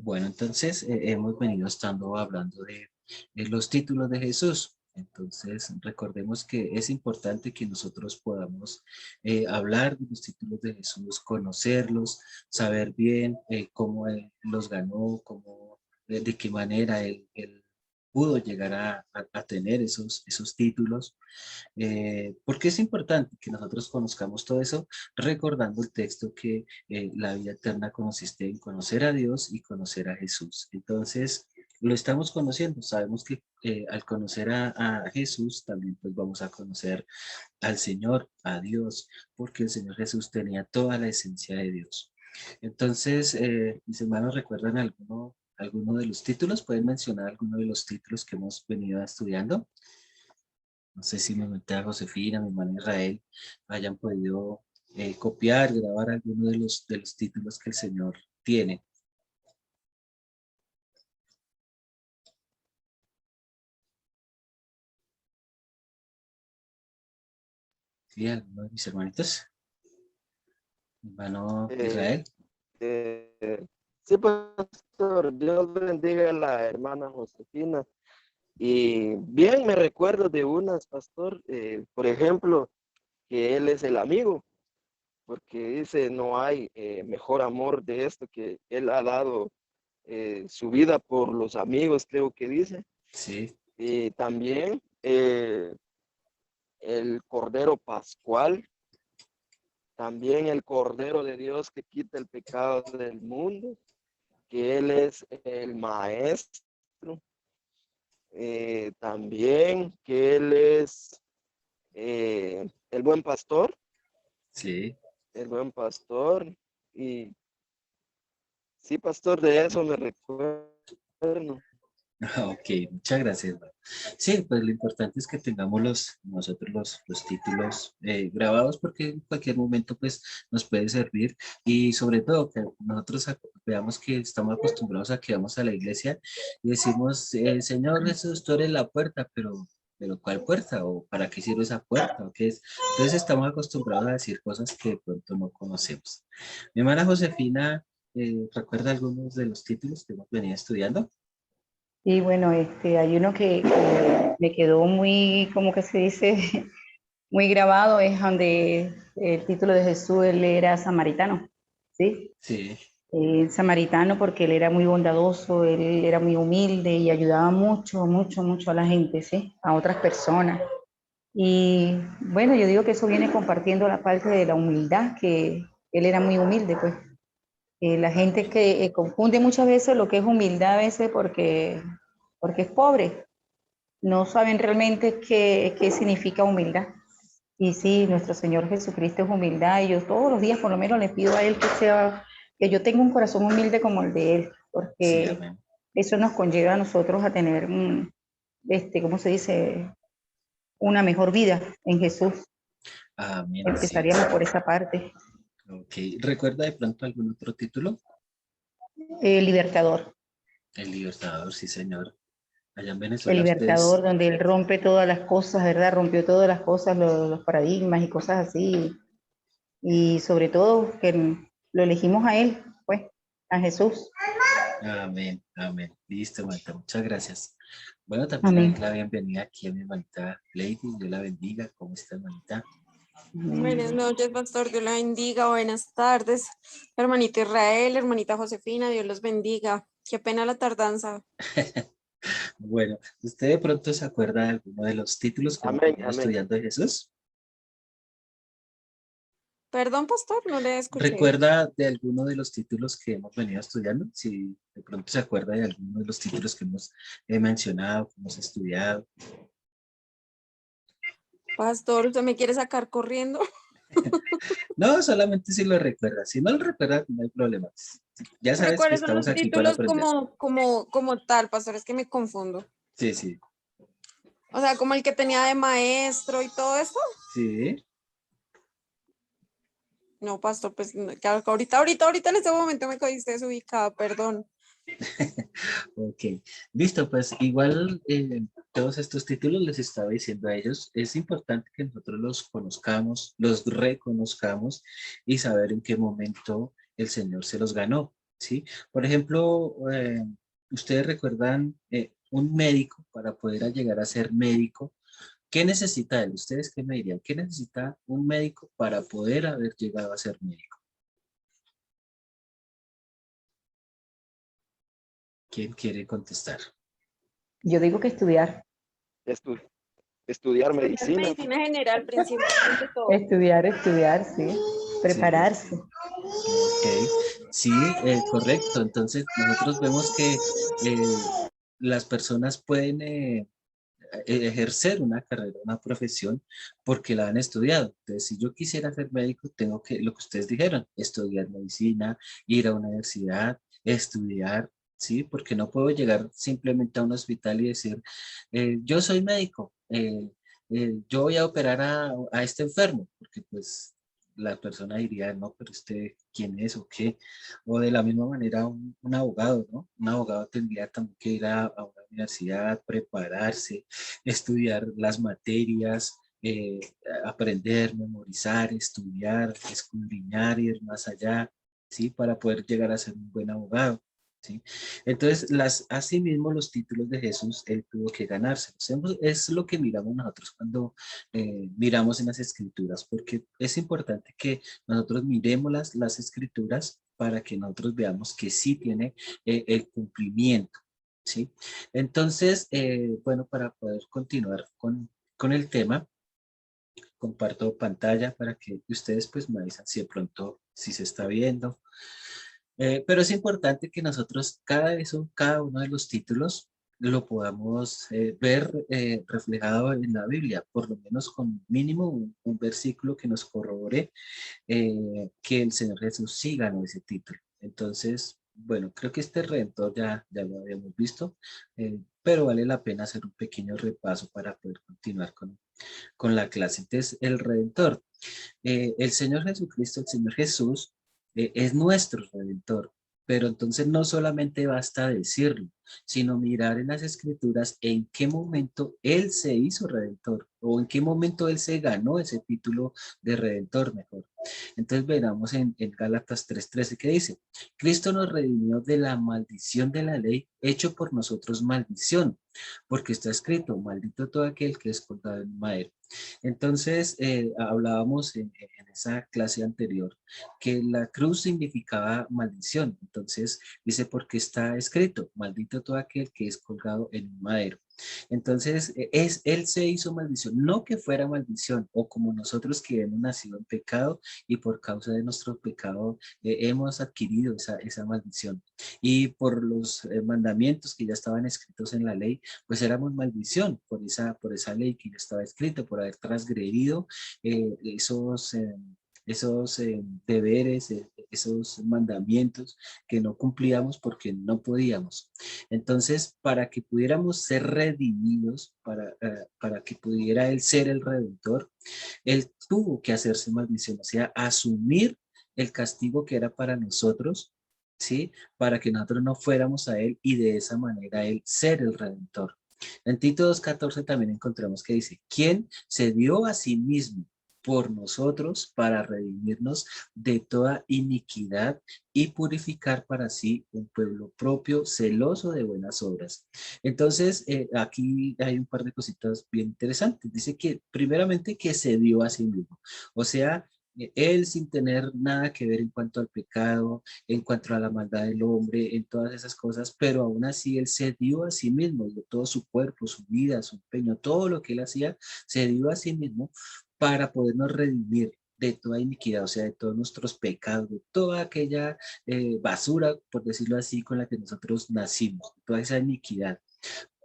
Bueno, entonces hemos venido estando hablando de los títulos de Jesús. Entonces, recordemos que es importante que nosotros podamos hablar de los títulos de Jesús, conocerlos, saber bien cómo Él los ganó, cómo, de qué manera Él pudo llegar a tener esos títulos. ¿Por qué es importante que nosotros conozcamos todo eso? Recordando el texto que la vida eterna consiste en conocer a Dios y conocer a Jesús. Entonces, lo estamos conociendo. Sabemos que al conocer a Jesús, también pues vamos a conocer al Señor, a Dios, porque el Señor Jesús tenía toda la esencia de Dios. Entonces, mis hermanos, ¿recuerdan alguno de los títulos? ¿Pueden mencionar alguno de los títulos que hemos venido estudiando? No sé si mi mamá Josefina, mi hermano Israel, hayan podido copiar, grabar alguno de los títulos que el Señor tiene. ¿Sí? ¿Alguno de mis hermanitos? Mi hermano Eh, Israel. eh, sí, pastor, Dios bendiga a la hermana Josefina. Y bien me recuerdo de unas, pastor, por ejemplo, que él es el amigo, porque dice, no hay mejor amor de esto que él ha dado su vida por los amigos, creo que dice. Sí, Y también el Cordero Pascual, también el Cordero de Dios que quita el pecado del mundo, que Él es el Maestro, también que Él es el buen pastor, sí. el buen pastor, y sí, pastor, de eso me recuerdo. Ok, muchas gracias, hermano. Sí, pues lo importante es que tengamos nosotros los títulos grabados porque en cualquier momento pues nos puede servir y sobre todo que nosotros veamos que estamos acostumbrados a que vamos a la iglesia y decimos, Señor Jesús, tú eres la puerta, pero ¿cuál puerta? ¿O para qué sirve esa puerta? ¿O qué es? Entonces estamos acostumbrados a decir cosas que de pronto no conocemos. Mi hermana Josefina, ¿recuerda algunos de los títulos que hemos venido estudiando? Y bueno, hay uno que me quedó muy, como que se dice, muy grabado, es donde el título de Jesús, él era samaritano, ¿sí? Sí. Samaritano porque él era muy bondadoso, él era muy humilde y ayudaba mucho, mucho, mucho a la gente, ¿sí? A otras personas. Y bueno, yo digo que eso viene compartiendo la parte de la humildad, que él era muy humilde, pues. La gente que confunde muchas veces lo que es humildad a veces porque es pobre, no saben realmente qué significa humildad. Y sí, nuestro Señor Jesucristo es humildad y yo todos los días por lo menos le pido a Él que yo tenga un corazón humilde como el de Él, Sí, porque amén. eso nos conlleva a nosotros a tener, ¿cómo se dice? Una mejor vida en Jesús. Amén, así Empezaríamos es. por esa parte. Ok. ¿Recuerda de pronto algún otro título? Libertador. El Libertador, sí, señor. Allá en El Venezuela Libertador, ustedes, donde él rompe todas las cosas, ¿verdad? Rompió todas las cosas, los paradigmas y cosas así. Y sobre todo que lo elegimos a él, pues, a Jesús. amén, amén. Listo, Marta, muchas gracias. Bueno, también le Amén. doy la bienvenida aquí a mi hermanita Lady, Dios la bendiga. ¿Cómo está, hermanita? Buenas Amén. noches, pastor, Dios la bendiga. Buenas tardes, hermanita Israel, hermanita Josefina, Dios los bendiga. Qué pena la tardanza. Bueno, ¿usted de pronto se acuerda de alguno de los títulos que hemos Amén, venido amén. estudiando de Jesús? Perdón, pastor, no le escuché. ¿Recuerda de alguno de los títulos que hemos venido estudiando? Si de pronto se acuerda de alguno de los títulos que hemos mencionado, que hemos estudiado. Pastor, ¿usted me quiere sacar corriendo? No, solamente si lo recuerda. Si no lo recuerda, no hay problema. Ya ¿Pero sabes que cuáles son estamos los aquí para títulos aprender. como tal, pastor? Es que me confundo. Sí, sí, O sea, como el que tenía de maestro y todo eso. sí. No, pastor, pues claro que ahorita en este momento me cogiste desubicada, perdón. Ok, listo, pues igual todos estos títulos les estaba diciendo a ellos, es importante que nosotros los conozcamos, los reconozcamos y saber en qué momento el Señor se los ganó. ¿sí? Por ejemplo, ustedes recuerdan un médico para poder llegar a ser médico. ¿Qué necesita él? ¿Ustedes qué me dirían? ¿Qué necesita un médico para poder haber llegado a ser médico? ¿Quién quiere contestar? Yo digo que estudiar, Estu- estudiar Estudiar medicina. medicina general principalmente todo. estudiar, sí, Sí, prepararse. ok. Sí, correcto. Entonces, nosotros vemos que las personas pueden ejercer una carrera, una profesión, porque la han estudiado. Entonces, si yo quisiera ser médico, tengo que, lo que ustedes dijeron, estudiar medicina, ir a una universidad, estudiar, ¿sí? Porque no puedo llegar simplemente a un hospital y decir, yo soy médico, yo voy a operar a este enfermo, porque pues la persona diría, no, pero usted, ¿quién es o qué? O de la misma manera un abogado, ¿no? Un abogado tendría también que ir a una universidad, prepararse, estudiar las materias, aprender, memorizar, estudiar, escudriñar, ir más allá, ¿sí? Para poder llegar a ser un buen abogado, ¿sí? Entonces, asimismo, los títulos de Jesús, él tuvo que ganárselos. Es lo que miramos nosotros cuando miramos en las escrituras, porque es importante que nosotros miremos las escrituras para que nosotros veamos que sí tiene el cumplimiento, ¿sí? Entonces, bueno, para poder continuar con el tema, comparto pantalla para que ustedes pues me avisan si de pronto, si se está viendo. Pero es importante que nosotros cada uno de los títulos lo podamos ver reflejado en la Biblia, por lo menos con mínimo un versículo que nos corrobore que el Señor Jesús sí ganó ese título. Entonces, bueno, creo que este redentor ya lo habíamos visto, pero vale la pena hacer un pequeño repaso para poder continuar con la clase. Entonces, el redentor, el Señor Jesucristo, el Señor Jesús, es nuestro redentor. Pero entonces no solamente basta decirlo, sino mirar en las escrituras en qué momento Él se hizo redentor o en qué momento Él se ganó ese título de redentor mejor. Entonces veramos en Gálatas 3:13 que dice, Cristo nos redimió de la maldición de la ley, hecho por nosotros maldición, porque está escrito, maldito todo aquel que es colgado en madero. Entonces, hablábamos en esa clase anterior que la cruz significaba maldición. Entonces, dice, porque está escrito, maldito todo aquel que es colgado en un madero. Entonces, él se hizo maldición, no que fuera maldición, o como nosotros que hemos nacido en pecado y por causa de nuestro pecado hemos adquirido esa maldición. Y por los mandamientos que ya estaban escritos en la ley, pues éramos maldición por esa ley que ya estaba escrita, por haber transgredido esos deberes, esos mandamientos que no cumplíamos porque no podíamos. Entonces, para que pudiéramos ser redimidos, para que pudiera Él ser el Redentor, Él tuvo que hacerse maldición, o sea, asumir el castigo que era para nosotros, ¿sí? Para que nosotros no fuéramos a Él y de esa manera Él ser el Redentor. En Tito 2:14 también encontramos que dice, ¿quién se dio a sí mismo por nosotros para redimirnos de toda iniquidad y purificar para sí un pueblo propio, celoso de buenas obras? Entonces, aquí hay un par de cositas bien interesantes. Dice que primeramente que se dio a sí mismo. O sea, él sin tener nada que ver en cuanto al pecado, en cuanto a la maldad del hombre, en todas esas cosas, pero aún así él se dio a sí mismo, dio todo su cuerpo, su vida, su empeño, todo lo que él hacía, se dio a sí mismo para podernos redimir de toda iniquidad, o sea, de todos nuestros pecados, de toda aquella basura, por decirlo así, con la que nosotros nacimos, toda esa iniquidad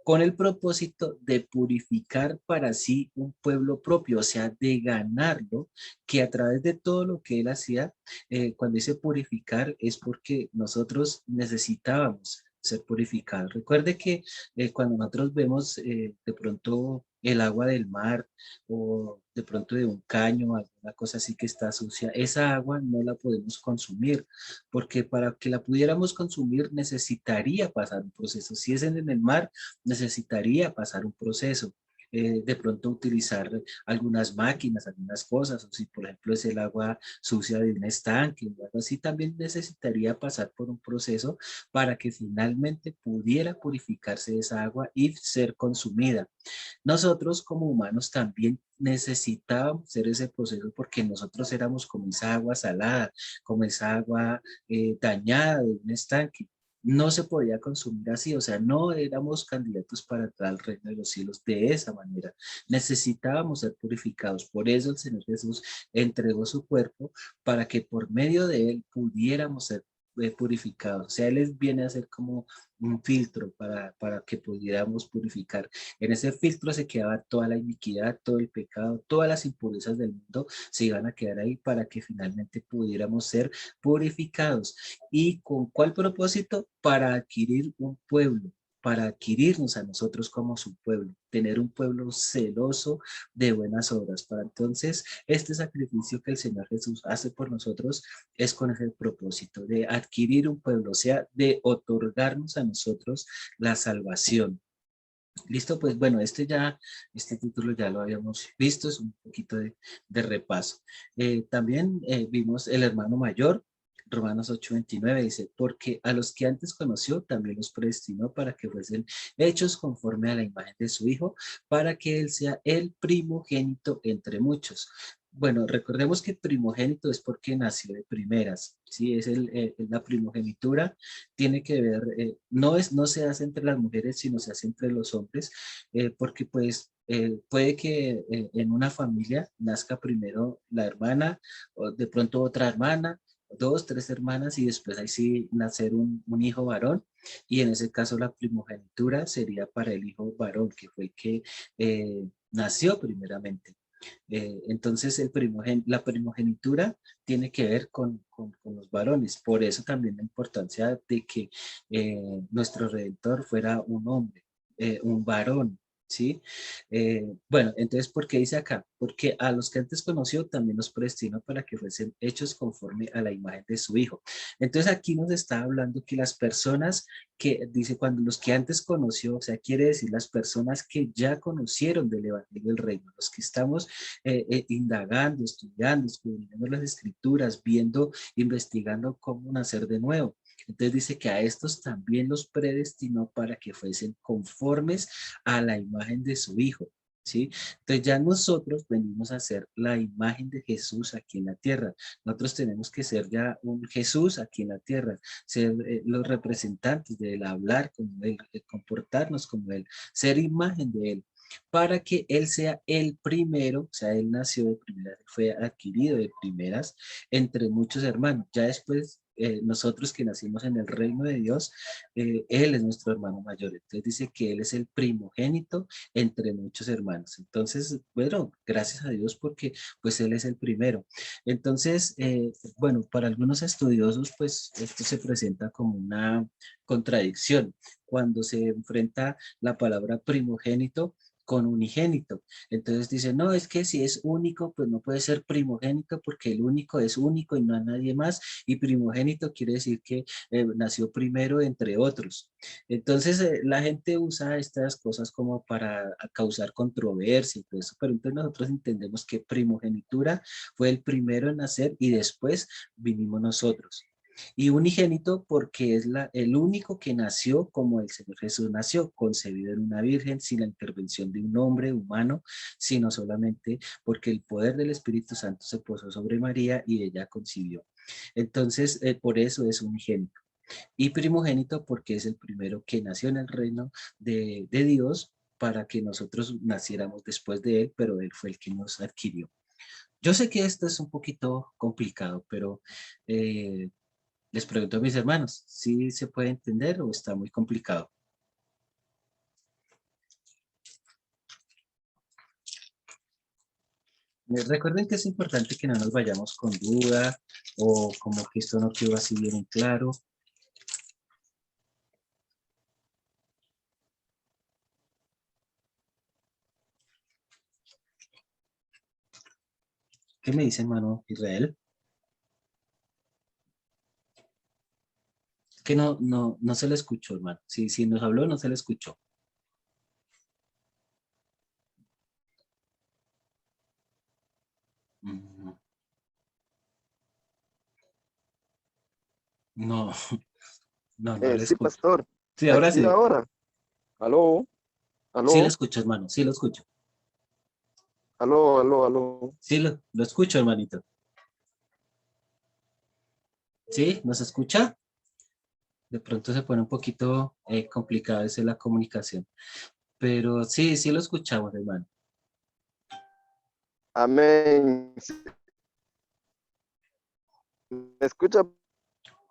con el propósito de purificar para sí un pueblo propio, o sea, de ganarlo, que a través de todo lo que él hacía, cuando dice purificar, es porque nosotros necesitábamos ser purificados. Recuerde que cuando nosotros vemos de pronto el agua del mar o de pronto de un caño, alguna cosa así que está sucia, esa agua no la podemos consumir, porque para que la pudiéramos consumir necesitaría pasar un proceso. Si es en el mar, necesitaría pasar un proceso. de pronto utilizar algunas máquinas, algunas cosas, o si por ejemplo es el agua sucia de un estanque o algo así, también necesitaría pasar por un proceso para que finalmente pudiera purificarse esa agua y ser consumida. Nosotros como humanos también necesitábamos hacer ese proceso porque nosotros éramos como esa agua salada, como esa agua dañada de un estanque. No se podía consumir así, o sea, no éramos candidatos para entrar al reino de los cielos de esa manera. Necesitábamos ser purificados. Por eso el Señor Jesús entregó su cuerpo para que por medio de él pudiéramos ser purificados. O sea, Él viene a ser como un filtro para que pudiéramos purificar. En ese filtro se quedaba toda la iniquidad, todo el pecado, todas las impurezas del mundo se iban a quedar ahí para que finalmente pudiéramos ser purificados. ¿Y con cuál propósito? Para adquirir un pueblo, para adquirirnos a nosotros como su pueblo, tener un pueblo celoso de buenas obras. Para entonces, este sacrificio que el Señor Jesús hace por nosotros es con ese propósito de adquirir un pueblo, o sea, de otorgarnos a nosotros la salvación. Listo, pues bueno, este título ya lo habíamos visto, es un poquito de repaso. También vimos el hermano mayor, Romanos 8:29 dice, porque a los que antes conoció también los predestinó para que fuesen hechos conforme a la imagen de su Hijo, para que Él sea el primogénito entre muchos. Bueno, recordemos que primogénito es porque nació de primeras, ¿sí? Es la primogenitura, tiene que ver, no se hace entre las mujeres, sino se hace entre los hombres, porque pues puede que en una familia nazca primero la hermana, o de pronto otra hermana, dos, tres hermanas y después ahí sí nacer un hijo varón y en ese caso la primogenitura sería para el hijo varón que fue el que nació primeramente. Entonces la primogenitura tiene que ver con los varones, por eso también la importancia de que nuestro Redentor fuera un hombre, un varón. ¿Sí? Bueno, entonces, ¿por qué dice acá? Porque a los que antes conoció también los predestinó para que fuesen hechos conforme a la imagen de su Hijo. Entonces, aquí nos está hablando que las personas que, dice, cuando los que antes conoció, o sea, quiere decir las personas que ya conocieron del Evangelio del Reino, los que estamos indagando, estudiando, escudriñando las Escrituras, viendo, investigando cómo nacer de nuevo. Entonces dice que a estos también los predestinó para que fuesen conformes a la imagen de su Hijo, ¿sí? Entonces ya nosotros venimos a ser la imagen de Jesús aquí en la tierra. Nosotros tenemos que ser ya un Jesús aquí en la tierra, ser los representantes de él, hablar como él, comportarnos como él, ser imagen de él, para que él sea el primero, o sea, él nació de primeras, fue adquirido de primeras entre muchos hermanos. Ya después nosotros que nacimos en el reino de Dios, Él es nuestro hermano mayor. Entonces dice que Él es el primogénito entre muchos hermanos. Entonces, bueno, gracias a Dios porque pues Él es el primero. Entonces, bueno, para algunos estudiosos pues esto se presenta como una contradicción cuando se enfrenta la palabra primogénito con unigénito. Entonces dice, no, es que si es único, pues no puede ser primogénito porque el único es único y no hay nadie más. Y primogénito quiere decir que nació primero entre otros. Entonces la gente usa estas cosas como para causar controversia y todo eso, pero entonces nosotros entendemos que primogenitura fue el primero en nacer y después vinimos nosotros. Y unigénito porque es el único que nació como el Señor Jesús nació, concebido en una virgen, sin la intervención de un hombre humano, sino solamente porque el poder del Espíritu Santo se posó sobre María y ella concibió. Entonces, por eso es unigénito. Y primogénito porque es el primero que nació en el reino de Dios para que nosotros naciéramos después de él, pero él fue el que nos adquirió. Yo sé que esto es un poquito complicado, pero les pregunto a mis hermanos, ¿sí se puede entender o está muy complicado? Recuerden que es importante que no nos vayamos con duda o como que esto no quedó así bien claro. ¿Qué me dice, hermano Israel? Que no se le escuchó, hermano. Si nos habló, no se le escuchó. No, no le Sí, escucho. pastor. Sí, ahora Aquí sí. ahora. Aló, Sí lo aló, escucho, hermano. Sí lo escucho. aló, aló, aló. Sí lo escucho, hermanito. ¿Sí? ¿Nos escucha? De pronto se pone un poquito complicada a veces la comunicación. Pero sí, sí lo escuchamos, hermano. Amén. ¿Me escucha?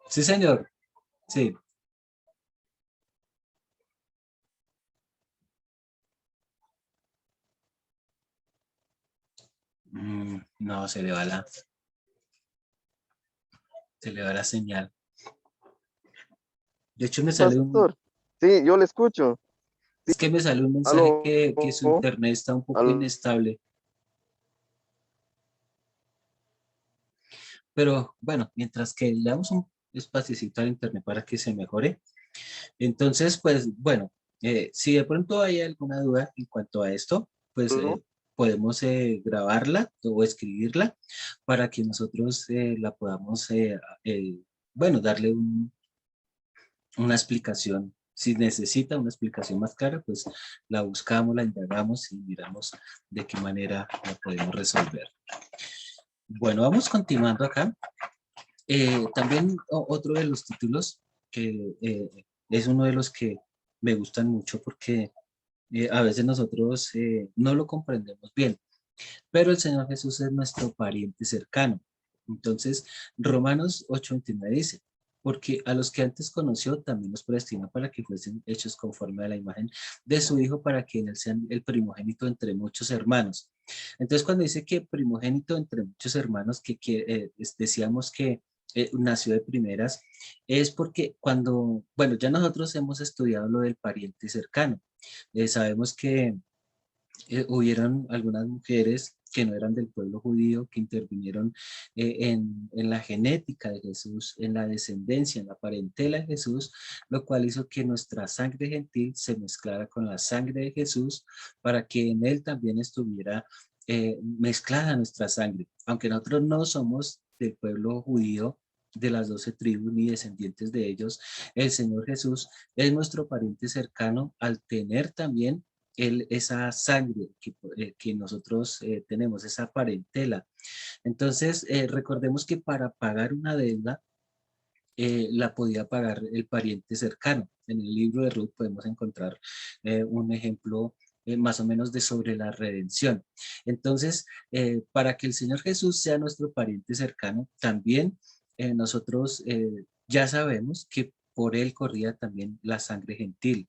Sí, señor. Sí. No, se le va la señal. De hecho, Pastor. Sí, yo le escucho. Sí, es que me sale un mensaje aló, que su internet está un poco aló. inestable. Pero bueno, mientras que le damos un espacito al internet para que se mejore. Entonces, pues bueno, si de pronto hay alguna duda en cuanto a esto, pues aló. podemos grabarla o escribirla para que nosotros la podamos, bueno, darle una explicación. Si necesita una explicación más clara, pues la buscamos, la indagamos y miramos de qué manera la podemos resolver. Bueno, vamos continuando acá. También otro de los títulos que es uno de los que me gustan mucho porque a veces nosotros no lo comprendemos bien, pero el Señor Jesús es nuestro pariente cercano. Entonces, Romanos 8:29 dice, porque a los que antes conoció también los predestinó para que fuesen hechos conforme a la imagen de su Hijo, para que en él sean el primogénito entre muchos hermanos. Entonces, cuando dice que primogénito entre muchos hermanos, decíamos que nació de primeras, es porque cuando, bueno, ya nosotros hemos estudiado lo del pariente cercano. Sabemos que hubieron algunas mujeres que no eran del pueblo judío, que intervinieron en la genética de Jesús, en la descendencia, en la parentela de Jesús, lo cual hizo que nuestra sangre gentil se mezclara con la sangre de Jesús para que en él también estuviera mezclada nuestra sangre. Aunque nosotros no somos del pueblo judío, de las 12 tribus ni descendientes de ellos, el Señor Jesús es nuestro pariente cercano al tener también esa sangre que nosotros tenemos, esa parentela. Entonces, recordemos que para pagar una deuda, la podía pagar el pariente cercano. En el libro de Ruth podemos encontrar un ejemplo más o menos de sobre la redención. Entonces, para que el Señor Jesús sea nuestro pariente cercano, también nosotros ya sabemos que por él corría también la sangre gentil.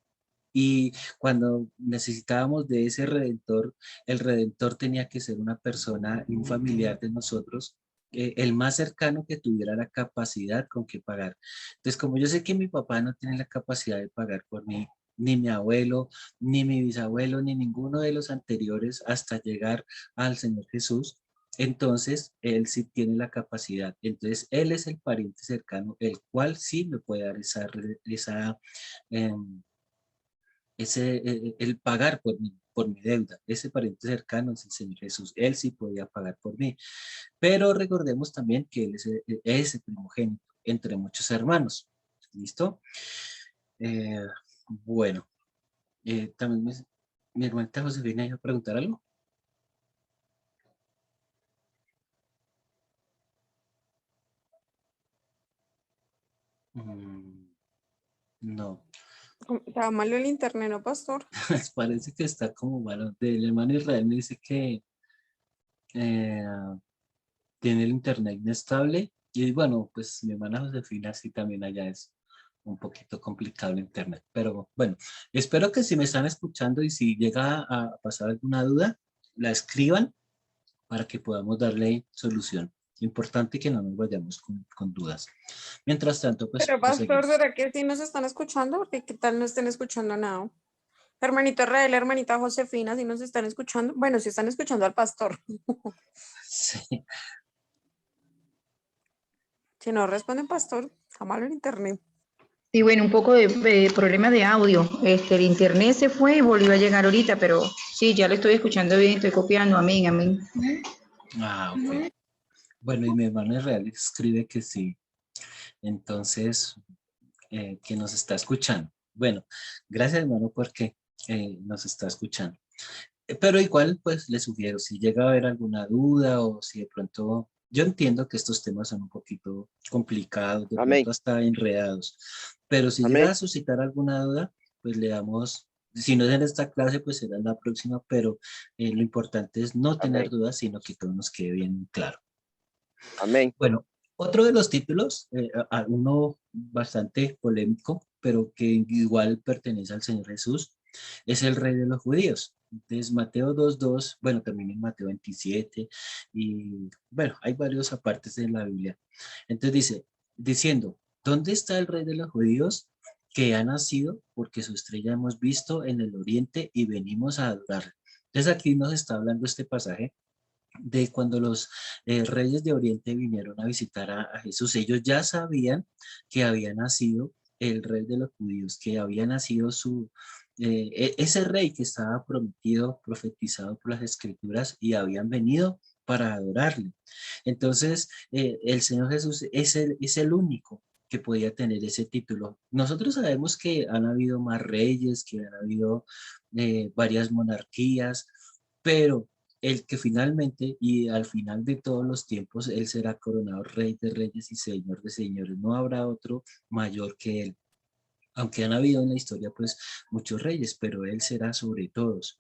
Y cuando necesitábamos de ese redentor, el redentor tenía que ser una persona, un familiar de nosotros, el más cercano que tuviera la capacidad con que pagar. Entonces, como yo sé que mi papá no tiene la capacidad de pagar por mí, ni mi abuelo, ni mi bisabuelo, ni ninguno de los anteriores hasta llegar al Señor Jesús, entonces él sí tiene la capacidad. Entonces, él es el pariente cercano, el cual sí me puede dar esa em, el pagar por mi deuda. Ese pariente cercano es el Señor Jesús. Él sí podía pagar por mí. Pero recordemos también que Él es ese primogénito entre muchos hermanos. ¿Listo? Eh, bueno, también mi hermanita Josefina iba a preguntar algo. No, Estaba malo el internet, ¿no, pastor? parece que está como malo. El hermano Israel me dice que eh, tiene el internet inestable y bueno, pues mi hermana Josefina sí también allá es un poquito complicado el internet, pero bueno, espero que si me están escuchando y si llega a pasar alguna duda, la escriban para que podamos darle solución. Importante que no nos vayamos con dudas. Mientras tanto, pues Pero, pastor, proseguimos. ¿será que sí nos están escuchando? Porque qué tal no estén escuchando nada. Hermanito Israel, hermanita Josefina, ¿sí nos están escuchando? Bueno, sí están escuchando al pastor. Sí. Si no responden, pastor, está malo el internet. Sí, bueno, un poco de problema de audio. El internet se fue y volvió a llegar ahorita, pero sí, ya lo estoy escuchando bien, estoy copiando. Amén, amén. Ah, ok. Bueno, y mi hermano Israel escribe que sí. Entonces, que nos está escuchando. Bueno, gracias hermano porque nos está escuchando. Pero igual, pues le sugiero, si llega a haber alguna duda o si de pronto, yo entiendo que estos temas son un poquito complicados, de Amén. pronto hasta enredados, pero si llega Amén. a suscitar alguna duda, pues le damos, si no es en esta clase, pues será en la próxima, pero lo importante es no tener Amén. dudas, sino que todo nos quede bien claro. Amén. Bueno, otro de los títulos, uno bastante polémico, pero que igual pertenece al Señor Jesús, es el Rey de los Judíos. Entonces, Mateo 2:2, bueno, también en Mateo 27, y bueno, hay varios apartes de la Biblia. Entonces dice, diciendo, ¿dónde está el Rey de los Judíos que ha nacido? Porque su estrella hemos visto en el oriente y venimos a adorarle. Entonces aquí nos está hablando este pasaje de cuando los reyes de Oriente vinieron a visitar a Jesús. Ellos ya sabían que había nacido el rey de los judíos, que había nacido ese rey que estaba prometido, profetizado por las escrituras y habían venido para adorarle. Entonces, el Señor Jesús es el único que podía tener ese título. Nosotros sabemos que han habido más reyes, que han habido varias monarquías, pero el que finalmente y al final de todos los tiempos, él será coronado rey de reyes y señor de señores. No habrá otro mayor que él. Aunque han habido en la historia pues muchos reyes, pero él será sobre todos.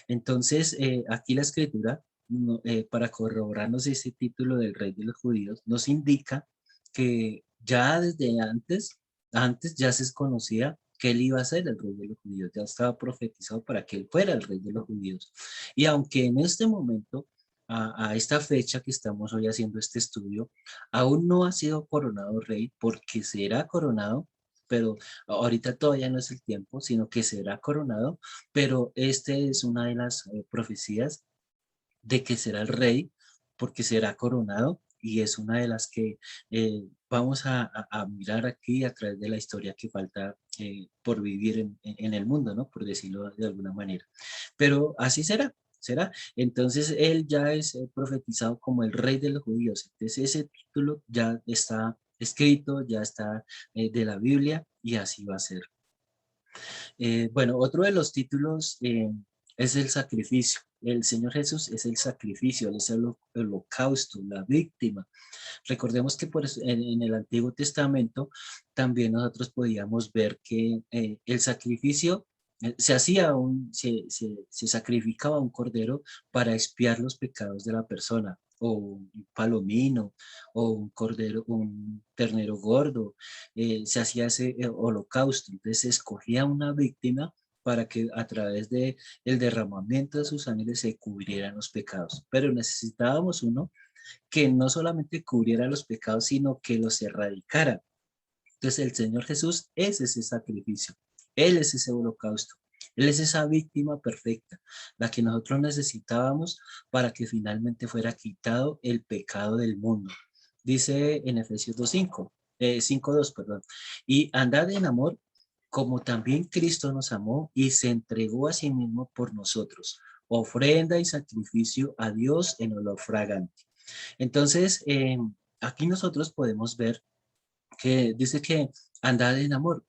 Entonces, aquí la escritura, para corroborarnos ese título del rey de los judíos, nos indica que ya desde antes ya se conocía que él iba a ser el rey de los judíos, ya estaba profetizado para que él fuera el rey de los judíos. Y aunque en este momento, a esta fecha que estamos hoy haciendo este estudio, aún no ha sido coronado rey, porque será coronado, pero ahorita todavía no es el tiempo, sino que será coronado, pero este es una de las profecías de que será el rey, porque será coronado, y es una de las que vamos a mirar aquí a través de la historia que falta por vivir en el mundo, ¿no? Por decirlo de alguna manera. Pero así será. ¿Será? Entonces él ya es profetizado como el rey de los judíos. Entonces ese título ya está escrito, ya está de la Biblia y así va a ser. Bueno, otro de los títulos es el sacrificio. El Señor Jesús es el sacrificio, Él es el holocausto, la víctima. Recordemos que en el Antiguo Testamento también nosotros podíamos ver que el sacrificio se sacrificaba un cordero para expiar los pecados de la persona, o un palomino, o un cordero, un ternero gordo, se hacía ese holocausto. Entonces se escogía una víctima para que a través de el derramamiento de su sangre se cubrieran los pecados. Pero necesitábamos uno que no solamente cubriera los pecados, sino que los erradicara. Entonces el Señor Jesús es ese sacrificio, Él es ese holocausto, Él es esa víctima perfecta, la que nosotros necesitábamos para que finalmente fuera quitado el pecado del mundo. Dice en Efesios 2:5, 5:2, perdón, y andad en amor como también Cristo nos amó y se entregó a sí mismo por nosotros, ofrenda y sacrificio a Dios en olor fragante. Entonces, aquí nosotros podemos ver que dice que andad en amor,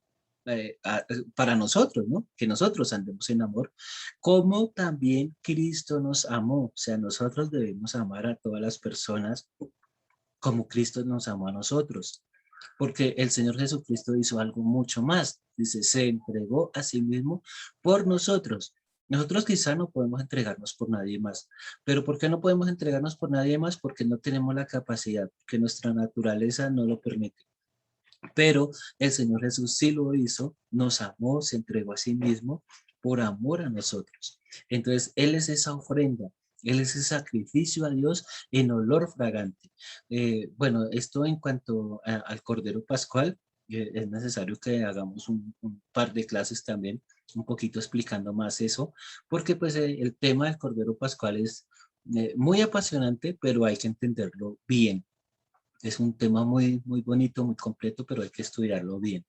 para nosotros, ¿no? Que nosotros andemos en amor, como también Cristo nos amó. O sea, nosotros debemos amar a todas las personas como Cristo nos amó a nosotros, porque el Señor Jesucristo hizo algo mucho más. Dice, se entregó a sí mismo por nosotros. Nosotros quizá no podemos entregarnos por nadie más, pero ¿por qué no podemos entregarnos por nadie más? Porque no tenemos la capacidad, que nuestra naturaleza no lo permite. Pero el Señor Jesús sí lo hizo, nos amó, se entregó a sí mismo por amor a nosotros. Entonces, Él es esa ofrenda, Él es ese sacrificio a Dios en olor fragante. Bueno, esto en cuanto al Cordero Pascual, es necesario que hagamos un par de clases también, un poquito explicando más eso, porque pues el tema del Cordero Pascual es muy apasionante, pero hay que entenderlo bien. Es un tema muy, muy bonito, muy completo, pero hay que estudiarlo bien.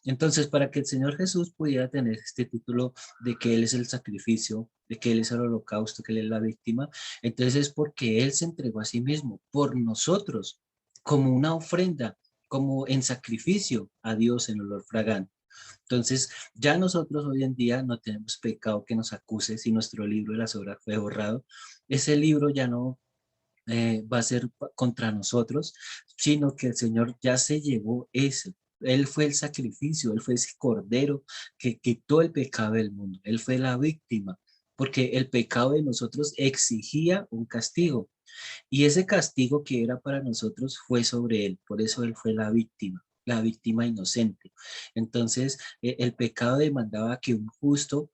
Entonces, para que el Señor Jesús pudiera tener este título de que Él es el sacrificio, de que Él es el holocausto, que Él es la víctima, entonces es porque Él se entregó a sí mismo por nosotros como una ofrenda, como en sacrificio a Dios en olor fragante. Entonces, ya nosotros hoy en día no tenemos pecado que nos acuse si nuestro libro de las obras fue borrado. Ese libro ya no va a ser contra nosotros, sino que el Señor ya se llevó eso. Él fue el sacrificio, Él fue ese cordero que quitó el pecado del mundo. Él fue la víctima, porque el pecado de nosotros exigía un castigo. Y ese castigo que era para nosotros fue sobre Él. Por eso Él fue la víctima inocente. Entonces, el pecado demandaba que un justo,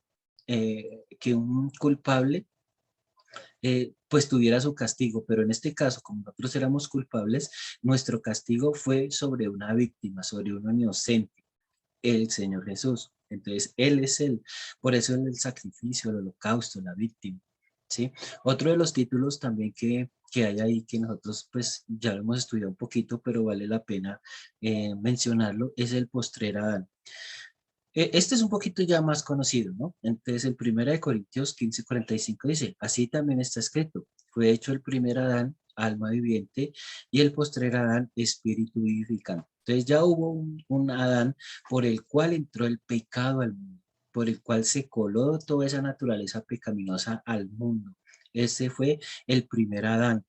que un culpable, pues tuviera su castigo, pero en este caso, como nosotros éramos culpables, nuestro castigo fue sobre una víctima, sobre uno inocente, el Señor Jesús. Entonces, Él es por eso el sacrificio, el holocausto, la víctima, ¿sí? Otro de los títulos también que hay ahí, que nosotros pues ya lo hemos estudiado un poquito, pero vale la pena mencionarlo, es el postrer Adán. Este es un poquito ya más conocido, ¿no? Entonces, en 1 Corintios 15:45 dice, así también está escrito, fue hecho el primer Adán, alma viviente, y el postrer Adán, espíritu vivificante. Entonces ya hubo un Adán por el cual entró el pecado al mundo, por el cual se coló toda esa naturaleza pecaminosa al mundo. Ese fue el primer Adán,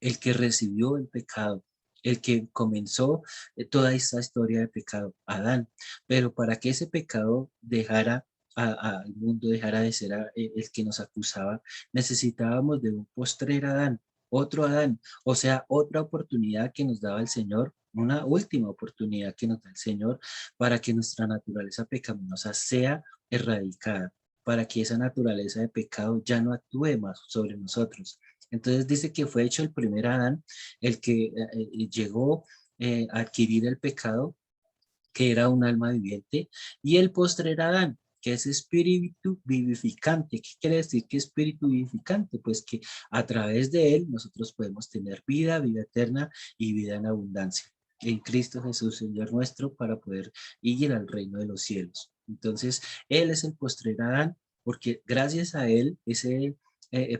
el que recibió el pecado, el que comenzó toda esta historia de pecado, Adán. Pero para que ese pecado dejara al mundo, dejara de ser el que nos acusaba, necesitábamos de un postrer Adán, otro Adán, o sea, otra oportunidad que nos daba el Señor, una última oportunidad que nos da el Señor para que nuestra naturaleza pecaminosa sea erradicada, para que esa naturaleza de pecado ya no actúe más sobre nosotros. Entonces dice que fue hecho el primer Adán, el que llegó a adquirir el pecado, que era un alma viviente, y el postrer Adán, que es espíritu vivificante. ¿Qué quiere decir que espíritu vivificante? Pues que a través de él nosotros podemos tener vida, vida eterna y vida en abundancia en Cristo Jesús, Señor nuestro, para poder ir al reino de los cielos. Entonces, Él es el postrer Adán, porque gracias a Él, ese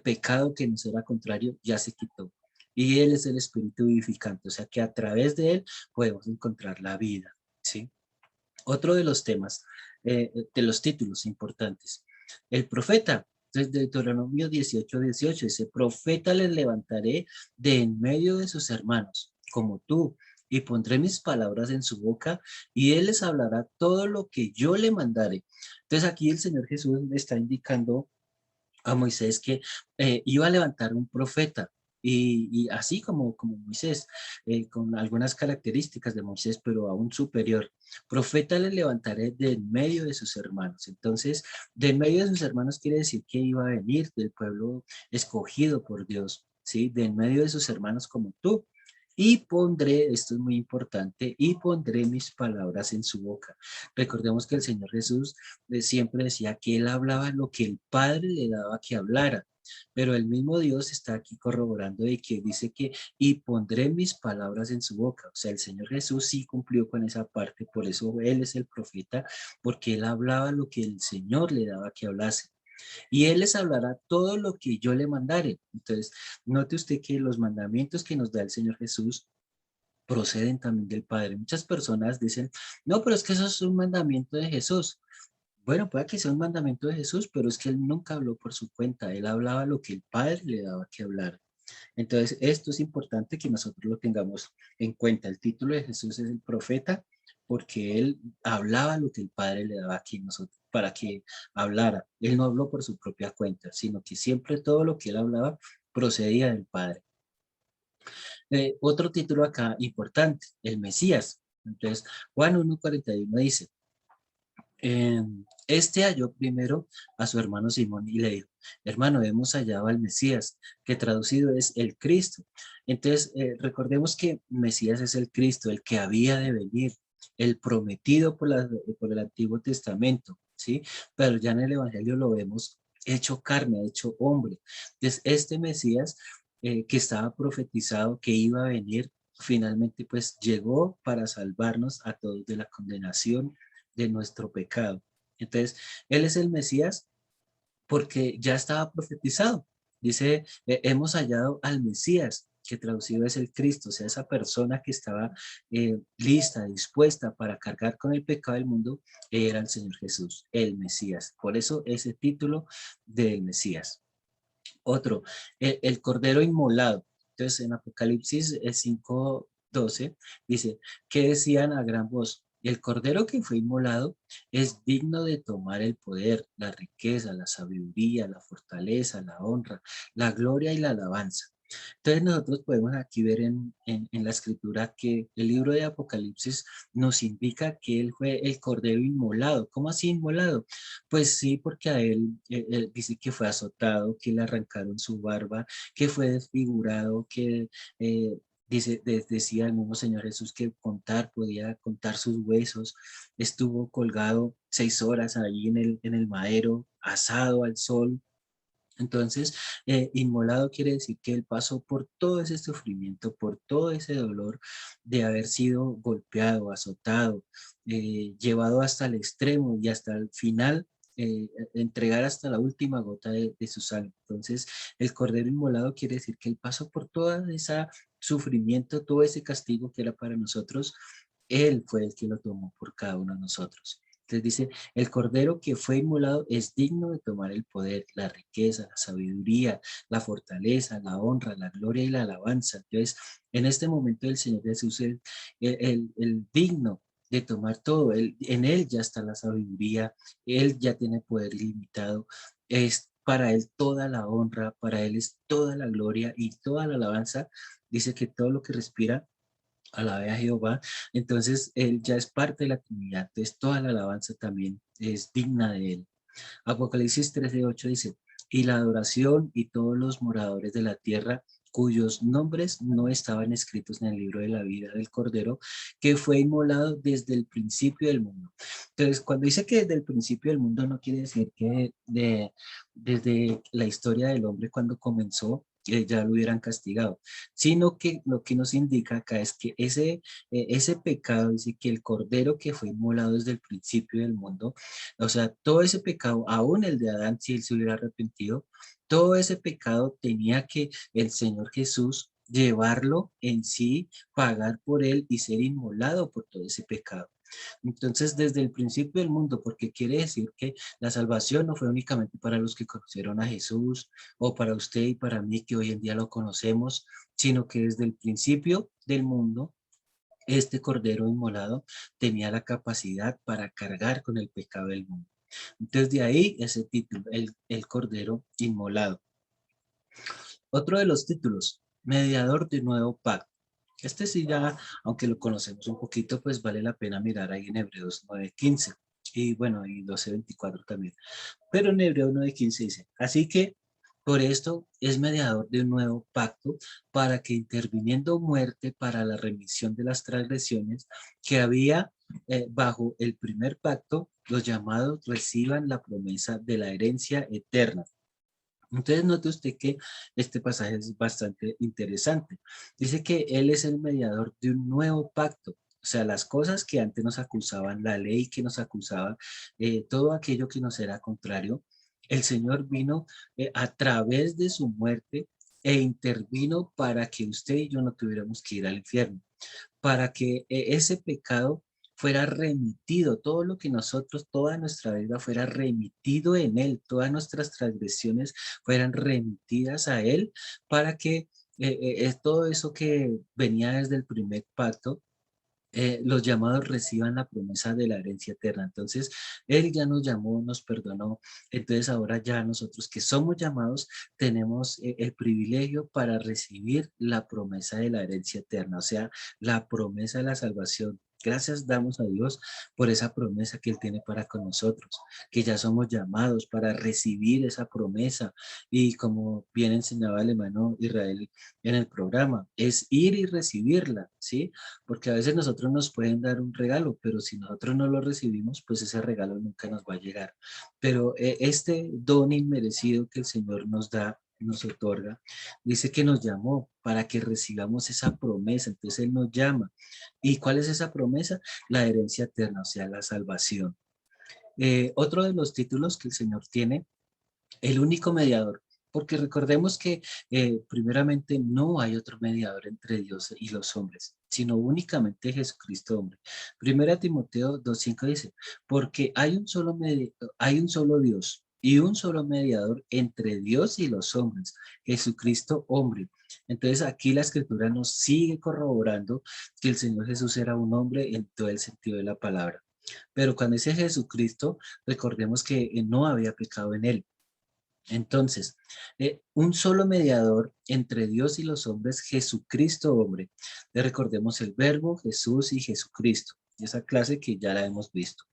pecado que nos era contrario ya se quitó. Y Él es el Espíritu vivificante, o sea que a través de Él podemos encontrar la vida, ¿sí? Otro de los temas, de los títulos importantes. El profeta, desde Deuteronomio 18:18, dice, profeta les levantaré de en medio de sus hermanos, como tú, y pondré mis palabras en su boca, y él les hablará todo lo que yo le mandare. Entonces aquí el Señor Jesús le está indicando a Moisés que iba a levantar un profeta, y así como Moisés, con algunas características de Moisés, pero aún superior. Profeta le levantaré de en medio de sus hermanos. Entonces, de en medio de sus hermanos quiere decir que iba a venir del pueblo escogido por Dios, ¿sí? De en medio de sus hermanos como tú. Y pondré, esto es muy importante, y pondré mis palabras en su boca. Recordemos que el Señor Jesús siempre decía que él hablaba lo que el Padre le daba que hablara, pero el mismo Dios está aquí corroborando de que dice que y pondré mis palabras en su boca. O sea, el Señor Jesús sí cumplió con esa parte, por eso Él es el profeta, porque Él hablaba lo que el Señor le daba que hablase. Y Él les hablará todo lo que yo le mandare. Entonces, note usted que los mandamientos que nos da el Señor Jesús proceden también del Padre. Muchas personas dicen, no, pero es que eso es un mandamiento de Jesús. Bueno, puede que sea un mandamiento de Jesús, pero es que Él nunca habló por su cuenta. Él hablaba lo que el Padre le daba que hablar. Entonces, esto es importante que nosotros lo tengamos en cuenta. El título de Jesús es el profeta, porque Él hablaba lo que el Padre le daba aquí a nosotros, para que hablara. Él no habló por su propia cuenta, sino que siempre todo lo que Él hablaba procedía del Padre. Otro título acá importante, el Mesías. Entonces, Juan 1:41 dice, este halló primero a su hermano Simón y le dijo, hermano, hemos hallado al Mesías, que traducido es el Cristo. Entonces, recordemos que Mesías es el Cristo, el que había de venir, el prometido por el Antiguo Testamento, ¿sí? Pero ya en el Evangelio lo vemos hecho carne, hecho hombre. Entonces, este Mesías que estaba profetizado que iba a venir, finalmente pues llegó para salvarnos a todos de la condenación de nuestro pecado. Entonces, Él es el Mesías porque ya estaba profetizado. Dice, hemos hallado al Mesías, que traducido es el Cristo, o sea, esa persona que estaba lista, dispuesta para cargar con el pecado del mundo, era el Señor Jesús, el Mesías. Por eso ese título del Mesías. Otro, el Cordero Inmolado. Entonces en Apocalipsis 5:12 dice, que decían a gran voz, el Cordero que fue inmolado es digno de tomar el poder, la riqueza, la sabiduría, la fortaleza, la honra, la gloria y la alabanza. Entonces nosotros podemos aquí ver en la escritura que el libro de Apocalipsis nos indica que él fue el Cordero inmolado. ¿Cómo así inmolado? Pues sí, porque a él dice que fue azotado, que le arrancaron su barba, que fue desfigurado, que decía el mismo Señor Jesús que podía contar sus huesos. Estuvo colgado 6 horas ahí en el madero, asado al sol. Entonces, inmolado quiere decir que él pasó por todo ese sufrimiento, por todo ese dolor de haber sido golpeado, azotado, llevado hasta el extremo y hasta el final, entregar hasta la última gota de su sangre. Entonces, el Cordero inmolado quiere decir que él pasó por todo ese sufrimiento, todo ese castigo que era para nosotros. Él fue el que lo tomó por cada uno de nosotros. Entonces dice, el Cordero que fue inmolado es digno de tomar el poder, la riqueza, la sabiduría, la fortaleza, la honra, la gloria y la alabanza. Entonces, en este momento el Señor Jesús es el digno de tomar todo. En Él ya está la sabiduría, Él ya tiene poder ilimitado. Es para Él toda la honra, para Él es toda la gloria y toda la alabanza. Dice que todo lo que respira alabe a Jehová. Entonces él ya es parte de la comunidad, entonces toda la alabanza también es digna de él. Apocalipsis 13:8 dice, y la adoración y todos los moradores de la tierra cuyos nombres no estaban escritos en el libro de la vida del Cordero, que fue inmolado desde el principio del mundo. Entonces, cuando dice que desde el principio del mundo, no quiere decir que desde la historia del hombre cuando comenzó, ya lo hubieran castigado, sino que lo que nos indica acá es que ese pecado, dice que el Cordero que fue inmolado desde el principio del mundo, o sea, todo ese pecado, aún el de Adán, si él se hubiera arrepentido, todo ese pecado tenía que el Señor Jesús llevarlo en sí, pagar por él y ser inmolado por todo ese pecado. Entonces, desde el principio del mundo, porque quiere decir que la salvación no fue únicamente para los que conocieron a Jesús o para usted y para mí que hoy en día lo conocemos, sino que desde el principio del mundo, este Cordero inmolado tenía la capacidad para cargar con el pecado del mundo. Entonces, de ahí ese título, el Cordero inmolado. Otro de los títulos, mediador de nuevo pacto. Este sí ya, aunque lo conocemos un poquito, pues vale la pena mirar ahí en Hebreos 9:15 y bueno, y 12:24 también. Pero en Hebreos 9:15 dice, así que por esto es mediador de un nuevo pacto para que interviniendo muerte para la remisión de las transgresiones que había bajo el primer pacto, los llamados reciban la promesa de la herencia eterna. Entonces note usted que este pasaje es bastante interesante. Dice que Él es el mediador de un nuevo pacto. O sea, las cosas que antes nos acusaban, la ley que nos acusaba, todo aquello que nos era contrario, el Señor vino a través de su muerte e intervino para que usted y yo no tuviéramos que ir al infierno, para que ese pecado fuera remitido, todo lo que nosotros, toda nuestra vida fuera remitido en Él, todas nuestras transgresiones fueran remitidas a Él, para que todo eso que venía desde el primer pacto, los llamados reciban la promesa de la herencia eterna. Entonces, Él ya nos llamó, nos perdonó. Entonces, ahora ya nosotros que somos llamados, tenemos el privilegio para recibir la promesa de la herencia eterna, o sea, la promesa de la salvación. Gracias damos a Dios por esa promesa que Él tiene para con nosotros, que ya somos llamados para recibir esa promesa. Y como bien enseñaba el hermano Israel en el programa, es ir y recibirla, ¿sí? Porque a veces nosotros nos pueden dar un regalo, pero si nosotros no lo recibimos, pues ese regalo nunca nos va a llegar. Pero este don inmerecido que el Señor nos da, nos otorga, dice que nos llamó para que recibamos esa promesa. Entonces Él nos llama. ¿Y cuál es esa promesa? La herencia eterna, o sea, la salvación. Otro de los títulos que el Señor tiene, el único mediador Porque recordemos que primeramente no hay otro mediador entre Dios y los hombres, sino únicamente Jesucristo hombre. Primera Timoteo 2:5 dice, porque hay un solo Dios y un solo mediador entre Dios y los hombres, Jesucristo hombre. Entonces aquí la escritura nos sigue corroborando que el Señor Jesús era un hombre en todo el sentido de la palabra. Pero cuando dice Jesucristo, recordemos que no había pecado en él. Entonces, un solo mediador entre Dios y los hombres, Jesucristo hombre. Recordemos el verbo, Jesús y Jesucristo. Esa clase que ya la hemos visto.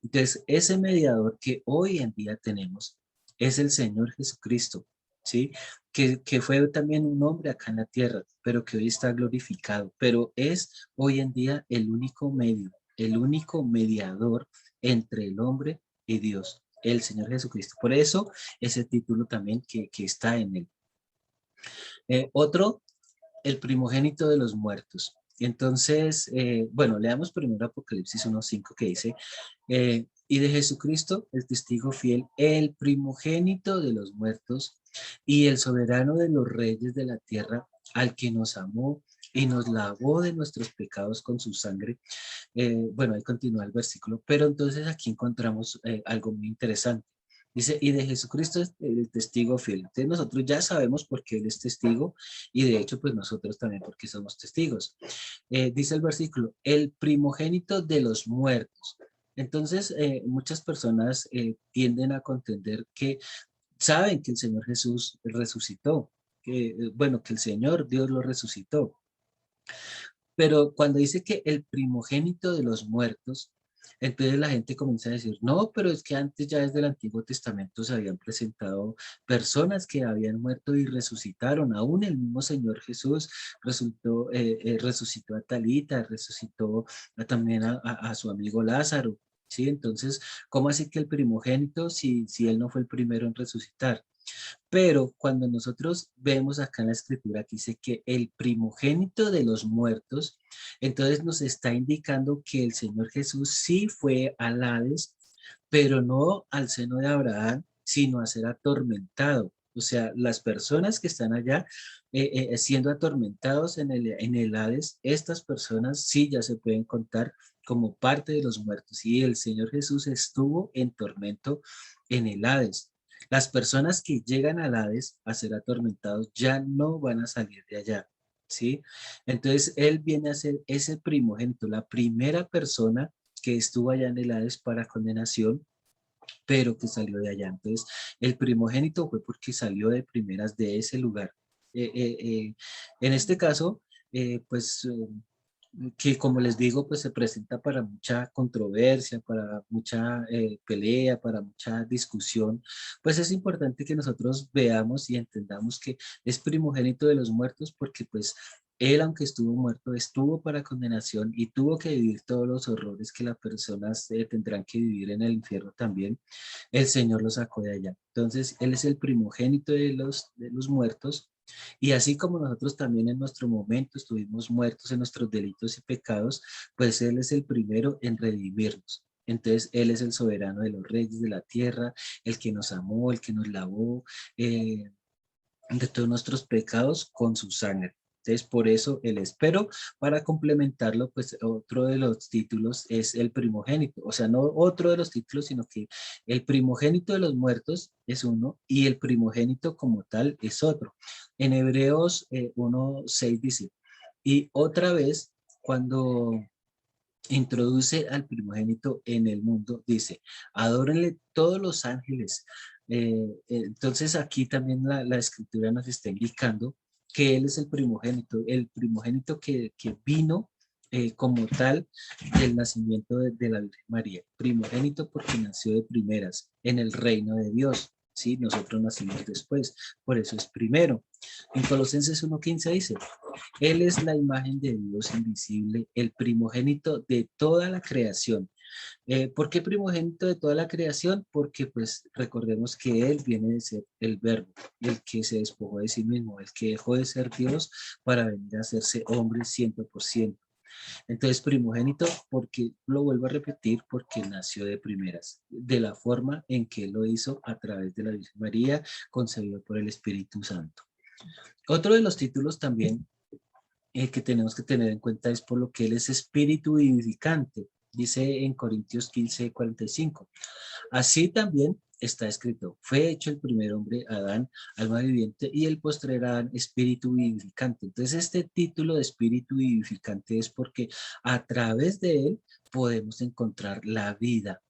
Entonces, ese mediador que hoy en día tenemos es el Señor Jesucristo, ¿sí? Que fue también un hombre acá en la tierra, pero que hoy está glorificado. Pero es hoy en día el único medio, el único mediador entre el hombre y Dios, el Señor Jesucristo. Por eso, ese título también que está en él. Otro, el primogénito de los muertos. Entonces, bueno, leamos primero Apocalipsis 1:5 que dice, y de Jesucristo, el testigo fiel, el primogénito de los muertos y el soberano de los reyes de la tierra, al que nos amó y nos lavó de nuestros pecados con su sangre. Bueno, ahí continúa el versículo, pero entonces aquí encontramos algo muy interesante. Dice, y de Jesucristo es el testigo fiel. Entonces nosotros ya sabemos por qué Él es testigo y de hecho pues nosotros también porque somos testigos. Dice el versículo, el primogénito de los muertos. Entonces muchas personas tienden a contender que saben que el Señor Jesús resucitó, que bueno, que el Señor Dios lo resucitó. Pero cuando dice que el primogénito de los muertos, entonces la gente comienza a decir, no, pero es que antes ya desde el Antiguo Testamento se habían presentado personas que habían muerto y resucitaron. Aún el mismo Señor Jesús resucitó a Talita, resucitó también a su amigo Lázaro. ¿Sí? Entonces, ¿cómo así que el primogénito si él no fue el primero en resucitar? Pero cuando nosotros vemos acá en la escritura que dice que el primogénito de los muertos, entonces nos está indicando que el Señor Jesús sí fue al Hades, pero no al seno de Abraham, sino a ser atormentado. O sea, las personas que están allá siendo atormentados en el Hades, estas personas sí ya se pueden contar como parte de los muertos. Y el Señor Jesús estuvo en tormento en el Hades. Las personas que llegan al Hades a ser atormentados ya no van a salir de allá, ¿sí? Entonces, Él viene a ser ese primogénito, la primera persona que estuvo allá en el Hades para condenación, pero que salió de allá. Entonces, el primogénito fue porque salió de primeras de ese lugar. En este caso, pues que como les digo, pues se presenta para mucha controversia, para mucha pelea, para mucha discusión, pues es importante que nosotros veamos y entendamos que es primogénito de los muertos porque pues él, aunque estuvo muerto, estuvo para condenación y tuvo que vivir todos los horrores que las personas tendrán que vivir en el infierno también. El Señor lo sacó de allá. Entonces, Él es el primogénito de los muertos. Y así como nosotros también en nuestro momento estuvimos muertos en nuestros delitos y pecados, pues Él es el primero en redimirnos. Entonces, Él es el soberano de los reyes de la tierra, el que nos amó, el que nos lavó de todos nuestros pecados con su sangre. Entonces, por eso el espero, para complementarlo, pues otro de los títulos es el primogénito. O sea, no otro de los títulos, sino que el primogénito de los muertos es uno y el primogénito como tal es otro. En Hebreos 1:6 dice, y otra vez, cuando introduce al primogénito en el mundo, dice, adórenle todos los ángeles. Entonces aquí también la escritura nos está indicando que Él es el primogénito que vino como tal del nacimiento de la Virgen María. Primogénito porque nació de primeras en el reino de Dios. Sí, nosotros nacimos después, por eso es primero. En Colosenses 1:15 dice, Él es la imagen de Dios invisible, el primogénito de toda la creación. ¿Por qué primogénito de toda la creación? Porque pues recordemos que Él viene de ser el verbo, el que se despojó de sí mismo, el que dejó de ser Dios para venir a hacerse hombre 100%. Entonces, primogénito, porque lo vuelvo a repetir, porque nació de primeras, de la forma en que él lo hizo a través de la Virgen María, concebido por el Espíritu Santo. Otro de los títulos también que tenemos que tener en cuenta es por lo que él es espíritu vivificante. Dice en Corintios 15:45. Así también está escrito, fue hecho el primer hombre, Adán, alma viviente, y el postrer Adán, espíritu vivificante. Entonces este título de espíritu vivificante es porque a través de él podemos encontrar la vida.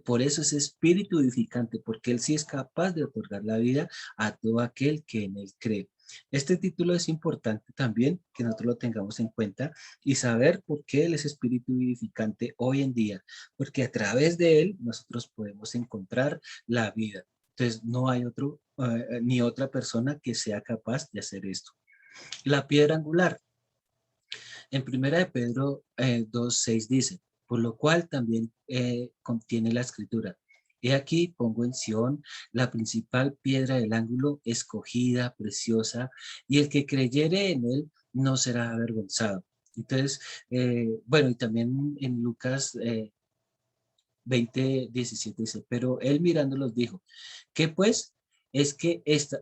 Por eso es espíritu vivificante, porque él sí es capaz de otorgar la vida a todo aquel que en él cree. Este título es importante también que nosotros lo tengamos en cuenta y saber por qué él es espíritu vivificante hoy en día, porque a través de él nosotros podemos encontrar la vida. Entonces no hay otro ni otra persona que sea capaz de hacer esto. La piedra angular. En primera de Pedro 2:6 dice, por lo cual también contiene la escritura. He aquí pongo en Sión la principal piedra del ángulo, escogida, preciosa, y el que creyere en él no será avergonzado. Entonces, bueno, y también en Lucas 20:17 dice, pero él mirándolos dijo, ¿qué pues? Es que está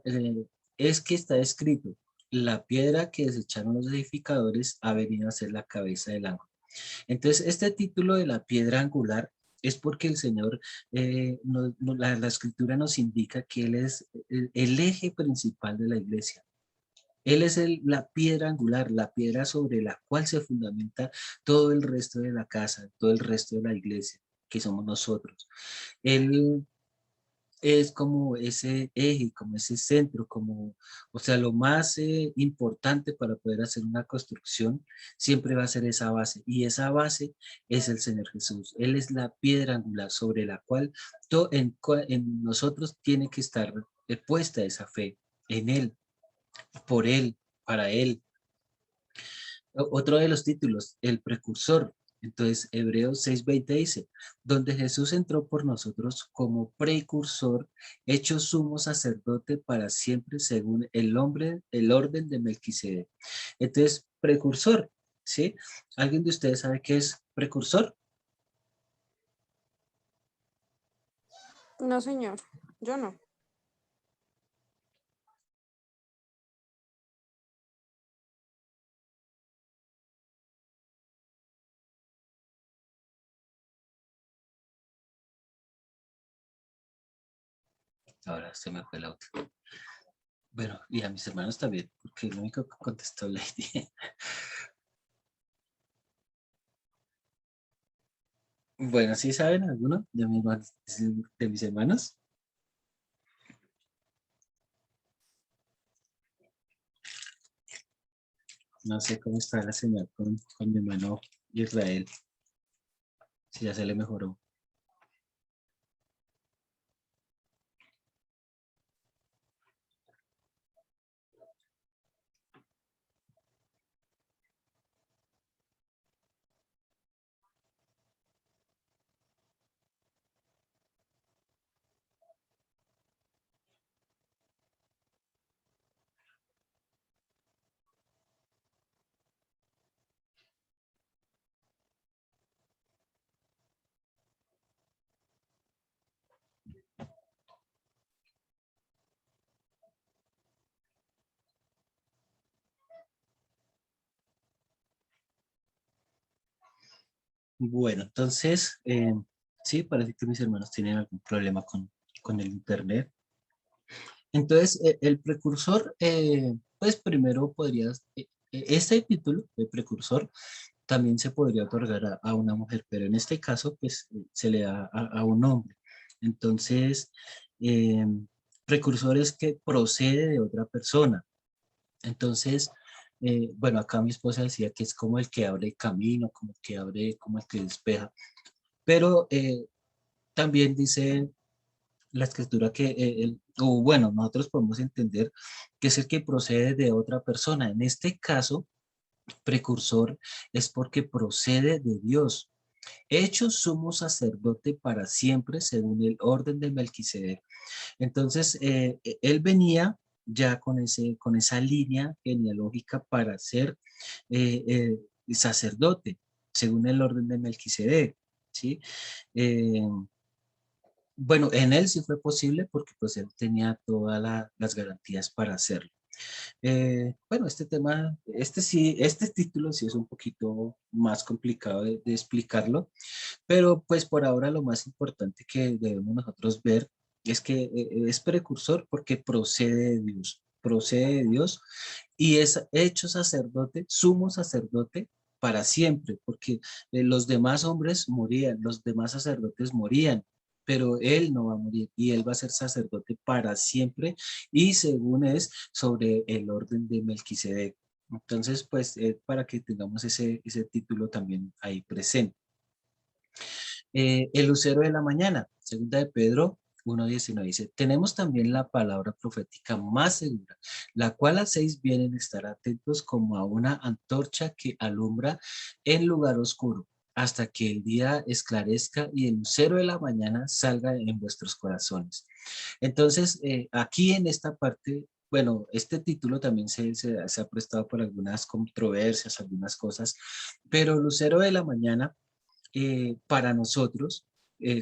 escrito, la piedra que desecharon los edificadores ha venido a ser la cabeza del ángulo. Entonces, este título de la piedra angular es porque el Señor, la escritura nos indica que Él es el eje principal de la iglesia. Él es la piedra angular, la piedra sobre la cual se fundamenta todo el resto de la casa, todo el resto de la iglesia, que somos nosotros. Él es como ese eje, como ese centro, como, o sea, lo más importante para poder hacer una construcción siempre va a ser esa base, y esa base es el Señor Jesús. Él es la piedra angular sobre la cual en nosotros tiene que estar puesta esa fe, en Él, por Él, para Él. Otro de los títulos, el precursor. Entonces, Hebreos 6:20 dice, donde Jesús entró por nosotros como precursor, hecho sumo sacerdote para siempre según el orden de Melquisedec. Entonces, precursor, ¿sí? ¿Alguien de ustedes sabe qué es precursor? No, señor, yo no. Ahora se me fue el auto. Bueno, y a mis hermanos también, porque el único que contestó Lady. Bueno, ¿sí saben alguno de mis hermanos? No sé cómo está la señal con mi hermano Israel, si ya se le mejoró. Bueno, entonces, sí, parece que mis hermanos tienen algún problema con el internet. Entonces, el precursor, pues primero este título de precursor también se podría otorgar a una mujer, pero en este caso, pues se le da a un hombre. Entonces, eh, precursor es que procede de otra persona. Entonces, bueno, acá mi esposa decía que es como el que abre camino, como el que abre, como el que despeja. Pero también dice la escritura que, o bueno, nosotros podemos entender que es el que procede de otra persona. En este caso, precursor es porque procede de Dios. Hecho sumo sacerdote para siempre según el orden de Melquisedec. Entonces, él venía ya con esa línea genealógica para ser sacerdote, según el orden de Melquisedec, ¿sí? Bueno, en él sí fue posible porque pues él tenía todas las garantías para hacerlo. Bueno, este tema, este título sí es un poquito más complicado de explicarlo, pero pues por ahora lo más importante que debemos nosotros ver es que es precursor porque procede de Dios y es hecho sacerdote, sumo sacerdote para siempre, porque los demás hombres morían, los demás sacerdotes morían, pero él no va a morir y él va a ser sacerdote para siempre y según es sobre el orden de Melquisedec. Entonces, pues, para que tengamos ese título también ahí presente. El lucero de la mañana, segunda de Pedro 1:19 dice, tenemos también la palabra profética más segura, la cual hacéis bien en estar atentos como a una antorcha que alumbra en lugar oscuro, hasta que el día esclarezca y el lucero de la mañana salga en vuestros corazones. Entonces, aquí en esta parte, bueno, este título también se ha prestado por algunas controversias, algunas cosas, pero lucero de la mañana para nosotros,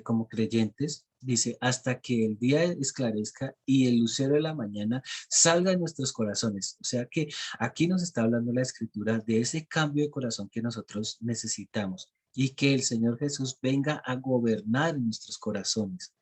como creyentes, dice, hasta que el día esclarezca y el lucero de la mañana salga en nuestros corazones. O sea que aquí nos está hablando la escritura de ese cambio de corazón que nosotros necesitamos y que el Señor Jesús venga a gobernar en nuestros corazones.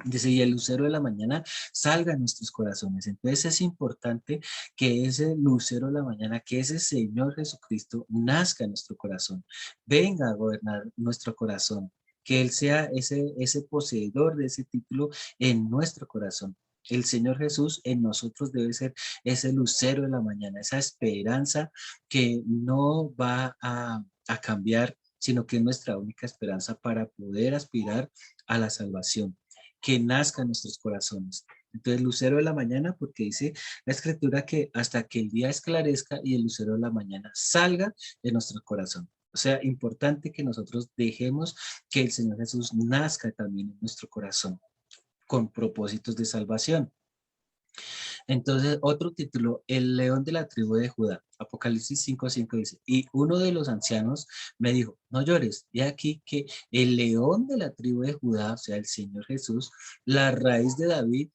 Dice, y el lucero de la mañana salga en nuestros corazones. Entonces es importante que ese lucero de la mañana, que ese Señor Jesucristo nazca en nuestro corazón, venga a gobernar nuestro corazón, que Él sea ese poseedor de ese título en nuestro corazón. El Señor Jesús en nosotros debe ser ese lucero de la mañana, esa esperanza que no va a cambiar, sino que es nuestra única esperanza para poder aspirar a la salvación, que nazca en nuestros corazones. Entonces, lucero de la mañana, porque dice la escritura que hasta que el día esclarezca y el lucero de la mañana salga de nuestro corazón. O sea, importante que nosotros dejemos que el Señor Jesús nazca también en nuestro corazón con propósitos de salvación. Entonces, otro título, el león de la tribu de Judá. Apocalipsis 5:5 dice, y uno de los ancianos me dijo, no llores, y aquí que el león de la tribu de Judá, o sea, el Señor Jesús, la raíz de David,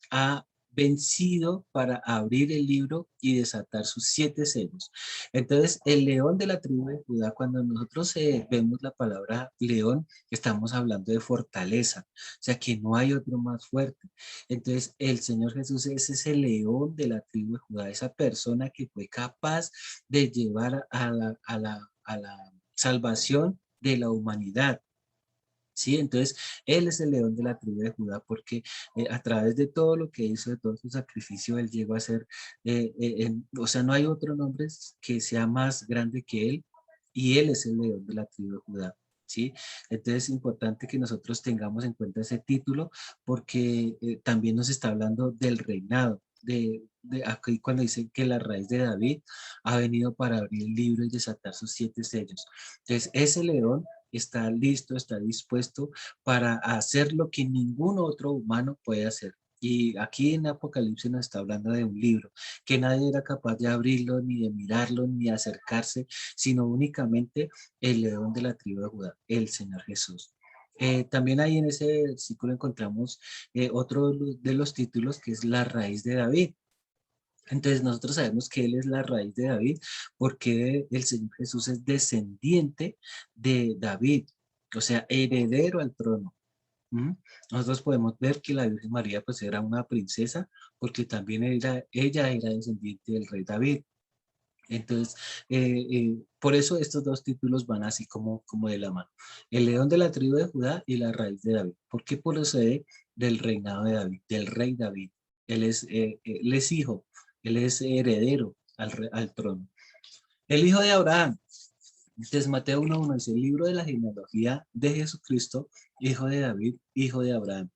ha vencido para abrir el libro y desatar sus 7 sellos. Entonces, el león de la tribu de Judá, cuando nosotros vemos la palabra león, estamos hablando de fortaleza, o sea, que no hay otro más fuerte. Entonces, el Señor Jesús es ese león de la tribu de Judá, esa persona que fue capaz de llevar a la salvación de la humanidad. Sí, entonces él es el león de la tribu de Judá porque a través de todo lo que hizo, de todo su sacrificio, él llegó a ser, o sea, no hay otro nombre que sea más grande que él y él es el león de la tribu de Judá. ¿Sí? Entonces es importante que nosotros tengamos en cuenta ese título porque también nos está hablando del reinado. De aquí cuando dice que la raíz de David ha venido para abrir el libro y desatar sus 7 sellos. Entonces ese león está listo, está dispuesto para hacer lo que ningún otro humano puede hacer. Y aquí en Apocalipsis nos está hablando de un libro que nadie era capaz de abrirlo, ni de mirarlo, ni de acercarse, sino únicamente el león de la tribu de Judá, el Señor Jesús. También ahí en ese versículo encontramos otro de los títulos que es la raíz de David. Entonces nosotros sabemos que Él es la raíz de David porque el Señor Jesús es descendiente de David, o sea, heredero al trono. ¿Mm? Nosotros podemos ver que la Virgen María pues era una princesa porque también ella era descendiente del rey David. Entonces, por eso estos dos títulos van así como de la mano. El león de la tribu de Judá y la raíz de David. ¿Por qué procede del reinado de David, del rey David? Él es hijo, él es heredero al trono. El hijo de Abraham. Entonces, Mateo 1:1 dice, el libro de la genealogía de Jesucristo, hijo de David, hijo de Abraham.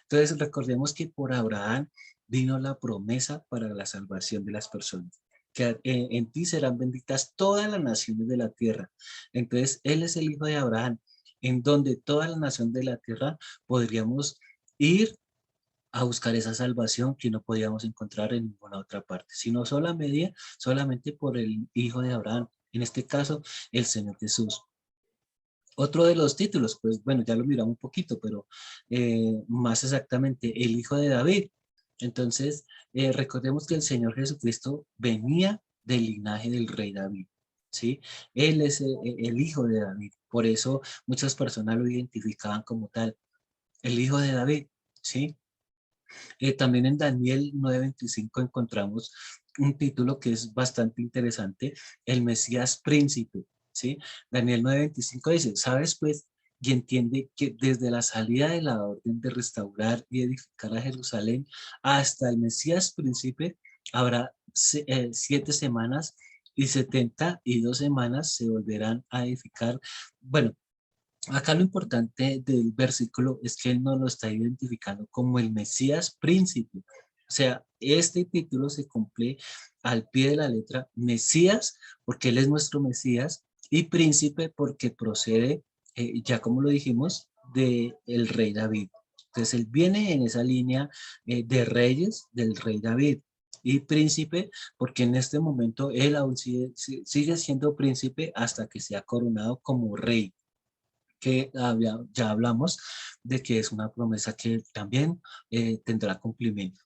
Entonces, recordemos que por Abraham vino la promesa para la salvación de las personas, que en ti serán benditas todas las naciones de la tierra. Entonces, él es el hijo de Abraham, en donde toda la nación de la tierra podríamos ir a buscar esa salvación que no podíamos encontrar en ninguna otra parte, sino solamente por el hijo de Abraham, En este caso, el Señor Jesús. Otro de los títulos, pues bueno, ya lo miramos un poquito, pero más exactamente, el Hijo de David. Entonces, recordemos que el Señor Jesucristo venía del linaje del rey David, ¿sí? Él es el Hijo de David. Por eso muchas personas lo identificaban como tal, el Hijo de David, ¿sí? También en Daniel 9:25 encontramos un título que es bastante interesante, el Mesías Príncipe, ¿sí? Daniel 9:25 dice, ¿sabes pues? Y entiende que desde la salida de la orden de restaurar y edificar a Jerusalén hasta el Mesías Príncipe habrá 7 semanas y 72 semanas se volverán a edificar. Bueno, acá lo importante del versículo es que él no lo está identificando como el Mesías príncipe. O sea, este título se cumple al pie de la letra, Mesías, porque él es nuestro Mesías, y príncipe porque procede, ya como lo dijimos, del rey David. Entonces él viene en esa línea de reyes del rey David. Y príncipe, porque en este momento él aún sigue siendo príncipe hasta que sea coronado como rey, que ya hablamos de que es una promesa que también tendrá cumplimiento.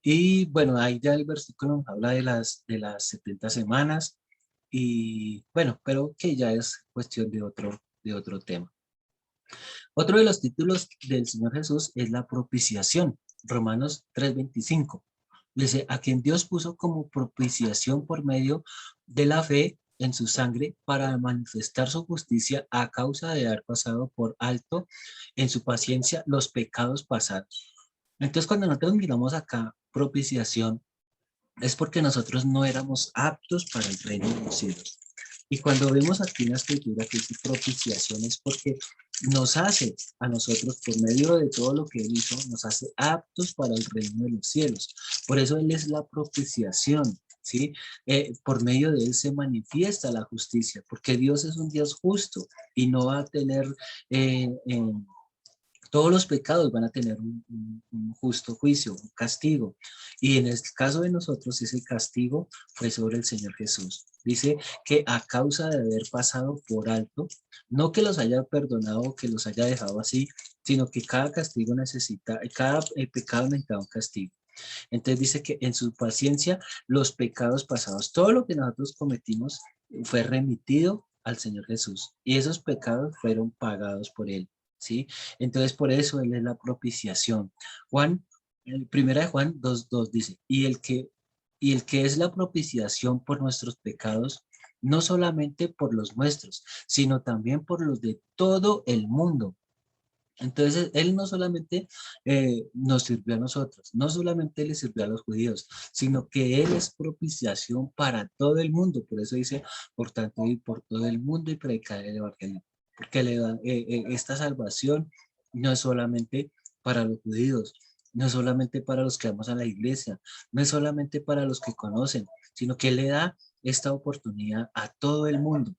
Y bueno, ahí ya el versículo nos habla de las 70 semanas y bueno, pero que ya es cuestión de otro tema. Otro de los títulos del Señor Jesús es la propiciación, Romanos 3:25. Dice, a quien Dios puso como propiciación por medio de la fe en su sangre para manifestar su justicia a causa de haber pasado por alto en su paciencia los pecados pasados. Entonces, cuando nosotros miramos acá propiciación, es porque nosotros no éramos aptos para el reino de los cielos. Y cuando vemos aquí en la escritura que dice propiciación es porque nos hace a nosotros, por medio de todo lo que Él hizo, nos hace aptos para el reino de los cielos. Por eso Él es la propiciación, ¿sí? Por medio de Él se manifiesta la justicia, porque Dios es un Dios justo y no va a tener... todos los pecados van a tener un justo juicio, un castigo. Y en el caso de nosotros, ese castigo fue sobre el Señor Jesús. Dice que a causa de haber pasado por alto, no que los haya perdonado o que los haya dejado así, sino que cada castigo necesita, cada pecado necesita un castigo. Entonces dice que en su paciencia los pecados pasados, todo lo que nosotros cometimos fue remitido al Señor Jesús y esos pecados fueron pagados por Él. ¿Sí? Entonces, por eso Él es la propiciación. Primera de Juan 2:2 dice, y el que es la propiciación por nuestros pecados, no solamente por los nuestros, sino también por los de todo el mundo. Entonces, Él no solamente nos sirvió a nosotros, no solamente le sirvió a los judíos, sino que Él es propiciación para todo el mundo. Por eso dice, por tanto, ir por todo el mundo y predicar el evangelio. Porque esta salvación no es solamente para los judíos, no es solamente para los que vamos a la iglesia, no es solamente para los que conocen, sino que le da esta oportunidad a todo el mundo.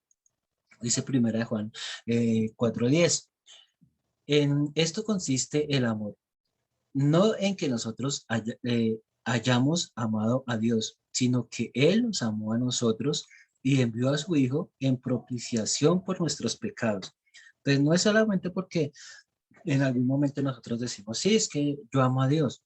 Dice primera de Juan 4:10. En esto consiste el amor, no en que nosotros hayamos amado a Dios, sino que Él nos amó a nosotros y envió a su Hijo en propiciación por nuestros pecados. Entonces no es solamente porque en algún momento nosotros decimos, sí, es que yo amo a Dios.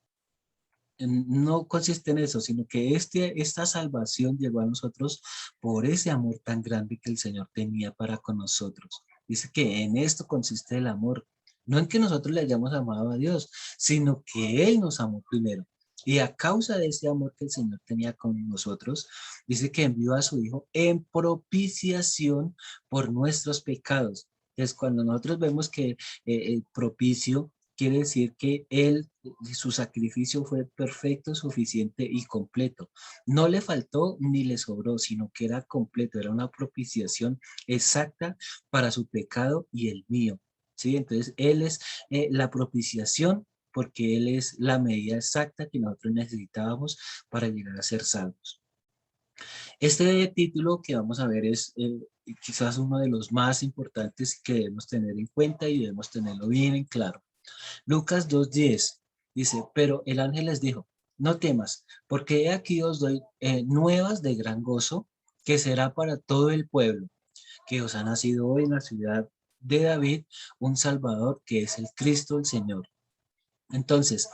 No consiste en eso, sino que esta salvación llegó a nosotros por ese amor tan grande que el Señor tenía para con nosotros. Dice que en esto consiste el amor, no en que nosotros le hayamos amado a Dios, sino que Él nos amó primero. Y a causa de ese amor que el Señor tenía con nosotros, dice que envió a su Hijo en propiciación por nuestros pecados. Entonces, cuando nosotros vemos que el propicio quiere decir que Él, su sacrificio fue perfecto, suficiente y completo. No le faltó ni le sobró, sino que era completo, era una propiciación exacta para su pecado y el mío. ¿Sí? Entonces, Él es la propiciación porque Él es la medida exacta que nosotros necesitábamos para llegar a ser salvos. Este título que vamos a ver es quizás uno de los más importantes que debemos tener en cuenta y debemos tenerlo bien en claro. Lucas 2:10 dice, pero el ángel les dijo, no temas, porque he aquí os doy nuevas de gran gozo que será para todo el pueblo, que os ha nacido hoy en la ciudad de David un Salvador, que es el Cristo el Señor. Entonces,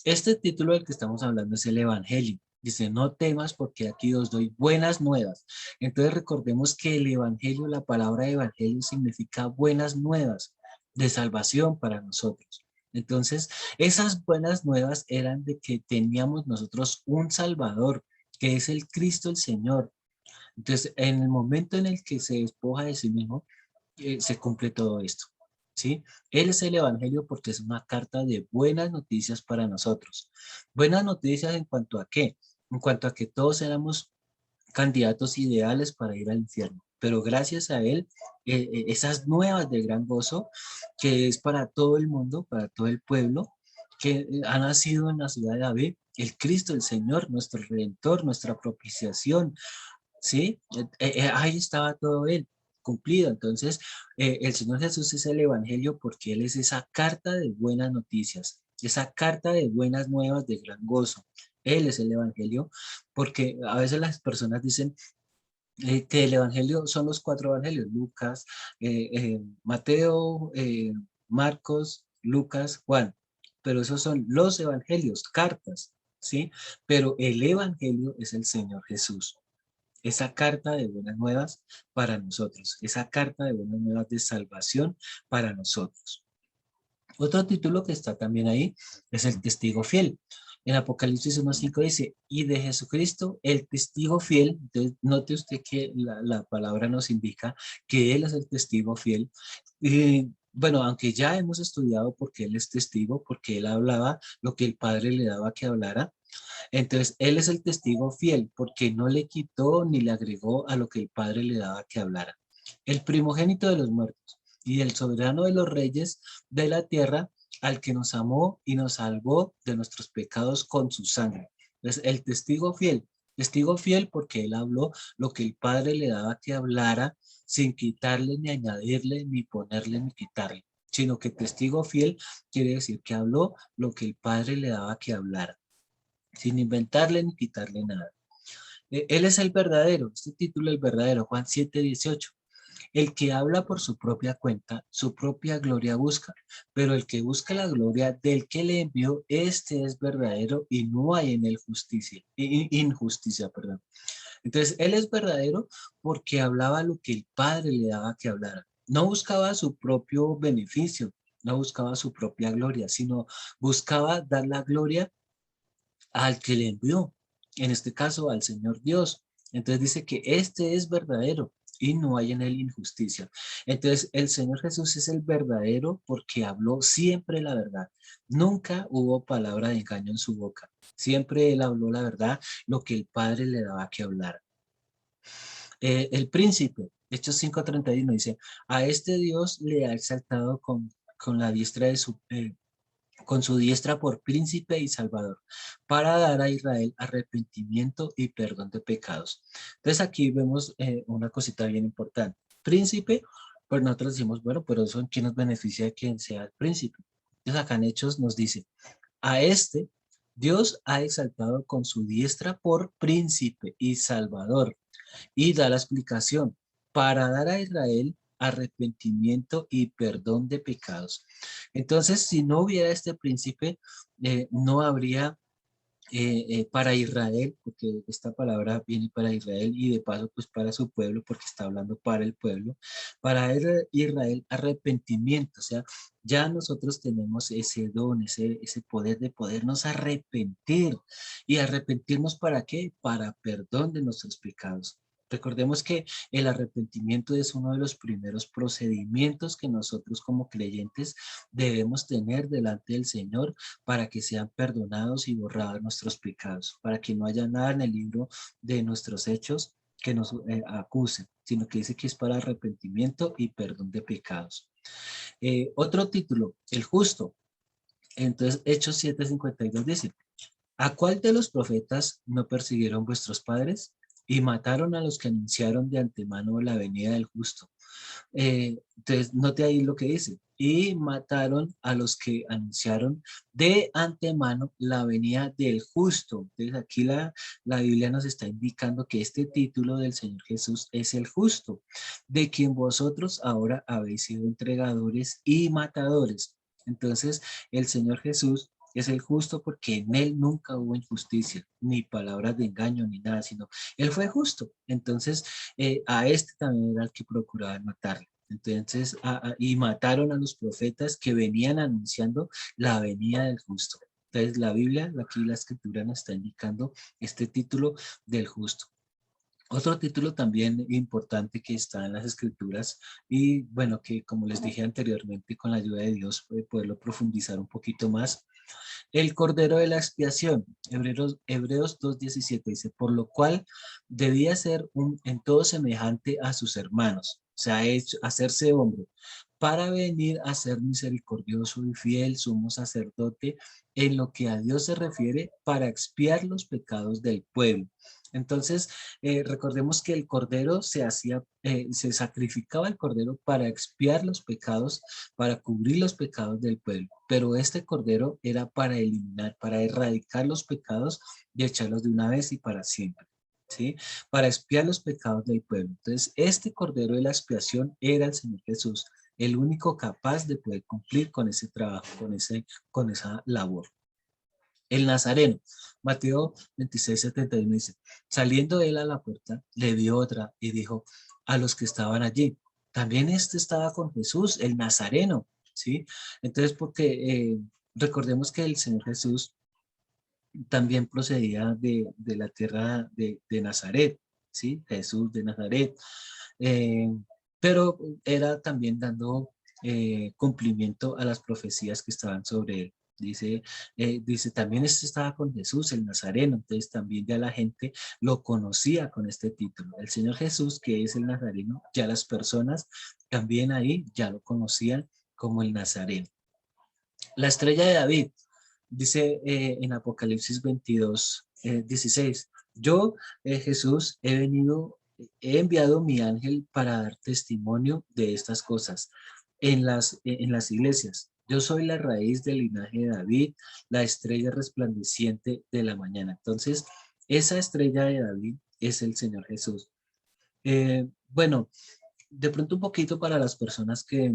este título del que estamos hablando es el Evangelio. Dice, no temas porque aquí os doy buenas nuevas. Entonces recordemos que el Evangelio, la palabra Evangelio significa buenas nuevas de salvación para nosotros. Entonces, esas buenas nuevas eran de que teníamos nosotros un Salvador, que es el Cristo el Señor. Entonces, en el momento en el que se despoja de sí mismo, se cumple todo esto. ¿Sí? Él es el Evangelio porque es una carta de buenas noticias para nosotros. Buenas noticias en cuanto a qué? En cuanto a que todos éramos candidatos ideales para ir al infierno. Pero gracias a él, esas nuevas de gran gozo, que es para todo el mundo, para todo el pueblo, que ha nacido en la ciudad de David, el Cristo, el Señor, nuestro Redentor, nuestra propiciación, ¿sí? Ahí estaba todo él cumplido. Entonces, el Señor Jesús es el Evangelio porque Él es esa carta de buenas noticias, esa carta de buenas nuevas de gran gozo. Él es el Evangelio porque a veces las personas dicen que el Evangelio son los 4 Evangelios, Lucas, Mateo, Marcos, Lucas, Juan, pero esos son los Evangelios, cartas, ¿sí? Pero el Evangelio es el Señor Jesús. Esa carta de buenas nuevas para nosotros, esa carta de buenas nuevas de salvación para nosotros. Otro título que está también ahí es el testigo fiel. En Apocalipsis 1:5 dice, y de Jesucristo, el testigo fiel. Entonces, note usted que la palabra nos indica que Él es el testigo fiel. Y, bueno, aunque ya hemos estudiado por qué Él es testigo, porque Él hablaba lo que el Padre le daba que hablara. Entonces, Él es el testigo fiel porque no le quitó ni le agregó a lo que el Padre le daba que hablara. El primogénito de los muertos y el soberano de los reyes de la tierra, al que nos amó y nos salvó de nuestros pecados con su sangre. Entonces, el testigo fiel porque Él habló lo que el Padre le daba que hablara sin quitarle ni añadirle ni ponerle ni quitarle, sino que testigo fiel quiere decir que habló lo que el Padre le daba que hablara, sin inventarle ni quitarle nada. Él es el verdadero, este título es el verdadero, Juan 7:18. El que habla por su propia cuenta, su propia gloria busca, pero el que busca la gloria del que le envió, este es verdadero y no hay en él injusticia, perdón. Entonces, él es verdadero porque hablaba lo que el Padre le daba que hablara. No buscaba su propio beneficio, no buscaba su propia gloria, sino buscaba dar la gloria al que le envió, en este caso al Señor Dios. Entonces dice que este es verdadero y no hay en él injusticia. Entonces el Señor Jesús es el verdadero porque habló siempre la verdad. Nunca hubo palabra de engaño en su boca. Siempre él habló la verdad, lo que el Padre le daba que hablar. El príncipe, Hechos 5:31 dice, a este Dios le ha exaltado con la diestra de con su diestra por príncipe y salvador, para dar a Israel arrepentimiento y perdón de pecados. Entonces aquí vemos una cosita bien importante. Príncipe, pues nosotros decimos, bueno, pero eso en qué nos beneficia de quien sea el príncipe. Entonces acá en Hechos nos dice, a este Dios ha exaltado con su diestra por príncipe y salvador, y da la explicación, para dar a Israel arrepentimiento y perdón de pecados. Entonces, si no hubiera este príncipe, no habría para Israel, porque esta palabra viene para Israel y de paso pues para su pueblo, porque está hablando para el pueblo, para Israel arrepentimiento, o sea, ya nosotros tenemos ese don, ese poder de podernos arrepentir. ¿Y arrepentirnos para qué? Para perdón de nuestros pecados. Recordemos que el arrepentimiento es uno de los primeros procedimientos que nosotros como creyentes debemos tener delante del Señor para que sean perdonados y borrados nuestros pecados, para que no haya nada en el libro de nuestros hechos que nos acuse, sino que dice que es para arrepentimiento y perdón de pecados. Otro título, el justo. Entonces, Hechos 7:52 dice, ¿a cuál de los profetas no persiguieron vuestros padres y mataron a los que anunciaron de antemano la venida del justo? Entonces, note ahí lo que dice. y mataron a los que anunciaron de antemano la venida del justo. Entonces aquí la Biblia nos está indicando que este título del Señor Jesús es el justo, de quien vosotros ahora habéis sido entregadores y matadores. Entonces el Señor Jesús es el justo porque en él nunca hubo injusticia, ni palabras de engaño, ni nada, sino él fue justo. Entonces a este también era el que procuraban matarlo. Entonces, y mataron a los profetas que venían anunciando la venida del justo. Entonces, la Biblia, aquí la escritura nos está indicando este título del justo. Otro título también importante que está en las escrituras y bueno, que como les dije anteriormente, con la ayuda de Dios puede poderlo profundizar un poquito más. El Cordero de la Expiación, Hebreos 2:17 dice, por lo cual debía ser en todo semejante a sus hermanos, o sea, hacerse hombre, para venir a ser misericordioso y fiel sumo sacerdote en lo que a Dios se refiere para expiar los pecados del pueblo. Entonces, recordemos que el cordero se sacrificaba el cordero para expiar los pecados, para cubrir los pecados del pueblo. Pero este cordero era para eliminar, para erradicar los pecados y echarlos de una vez y para siempre. ¿Sí? Para expiar los pecados del pueblo. Entonces, este cordero de la expiación era el Señor Jesús, el único capaz de poder cumplir con ese trabajo, con esa labor. El Nazareno, Mateo 26:71 dice, saliendo él a la puerta, le vio otra y dijo a los que estaban allí, también este estaba con Jesús, el Nazareno, ¿sí? Entonces, porque recordemos que el Señor Jesús también procedía de la tierra de Nazaret, ¿sí? Jesús de Nazaret, eh, pero era también dando cumplimiento a las profecías que estaban sobre él. Dice, también este estaba con Jesús, el Nazareno, entonces también ya la gente lo conocía con este título. El Señor Jesús, que es el Nazareno, ya las personas también ahí ya lo conocían como el Nazareno. La estrella de David, dice en Apocalipsis 22:16, yo, Jesús, he enviado mi ángel para dar testimonio de estas cosas en las iglesias. Yo soy la raíz del linaje de David, la estrella resplandeciente de la mañana. Entonces, esa estrella de David es el Señor Jesús. Bueno, de pronto un poquito para las personas que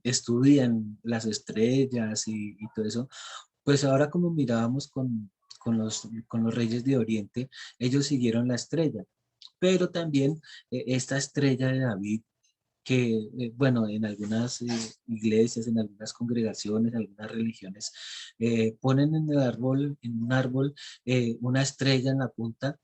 estudian las estrellas y todo eso, pues ahora como mirábamos con los reyes de Oriente, ellos siguieron la estrella, pero también esta estrella de David, que bueno, en algunas iglesias, en algunas congregaciones, algunas religiones, ponen en un árbol, una estrella en la punta,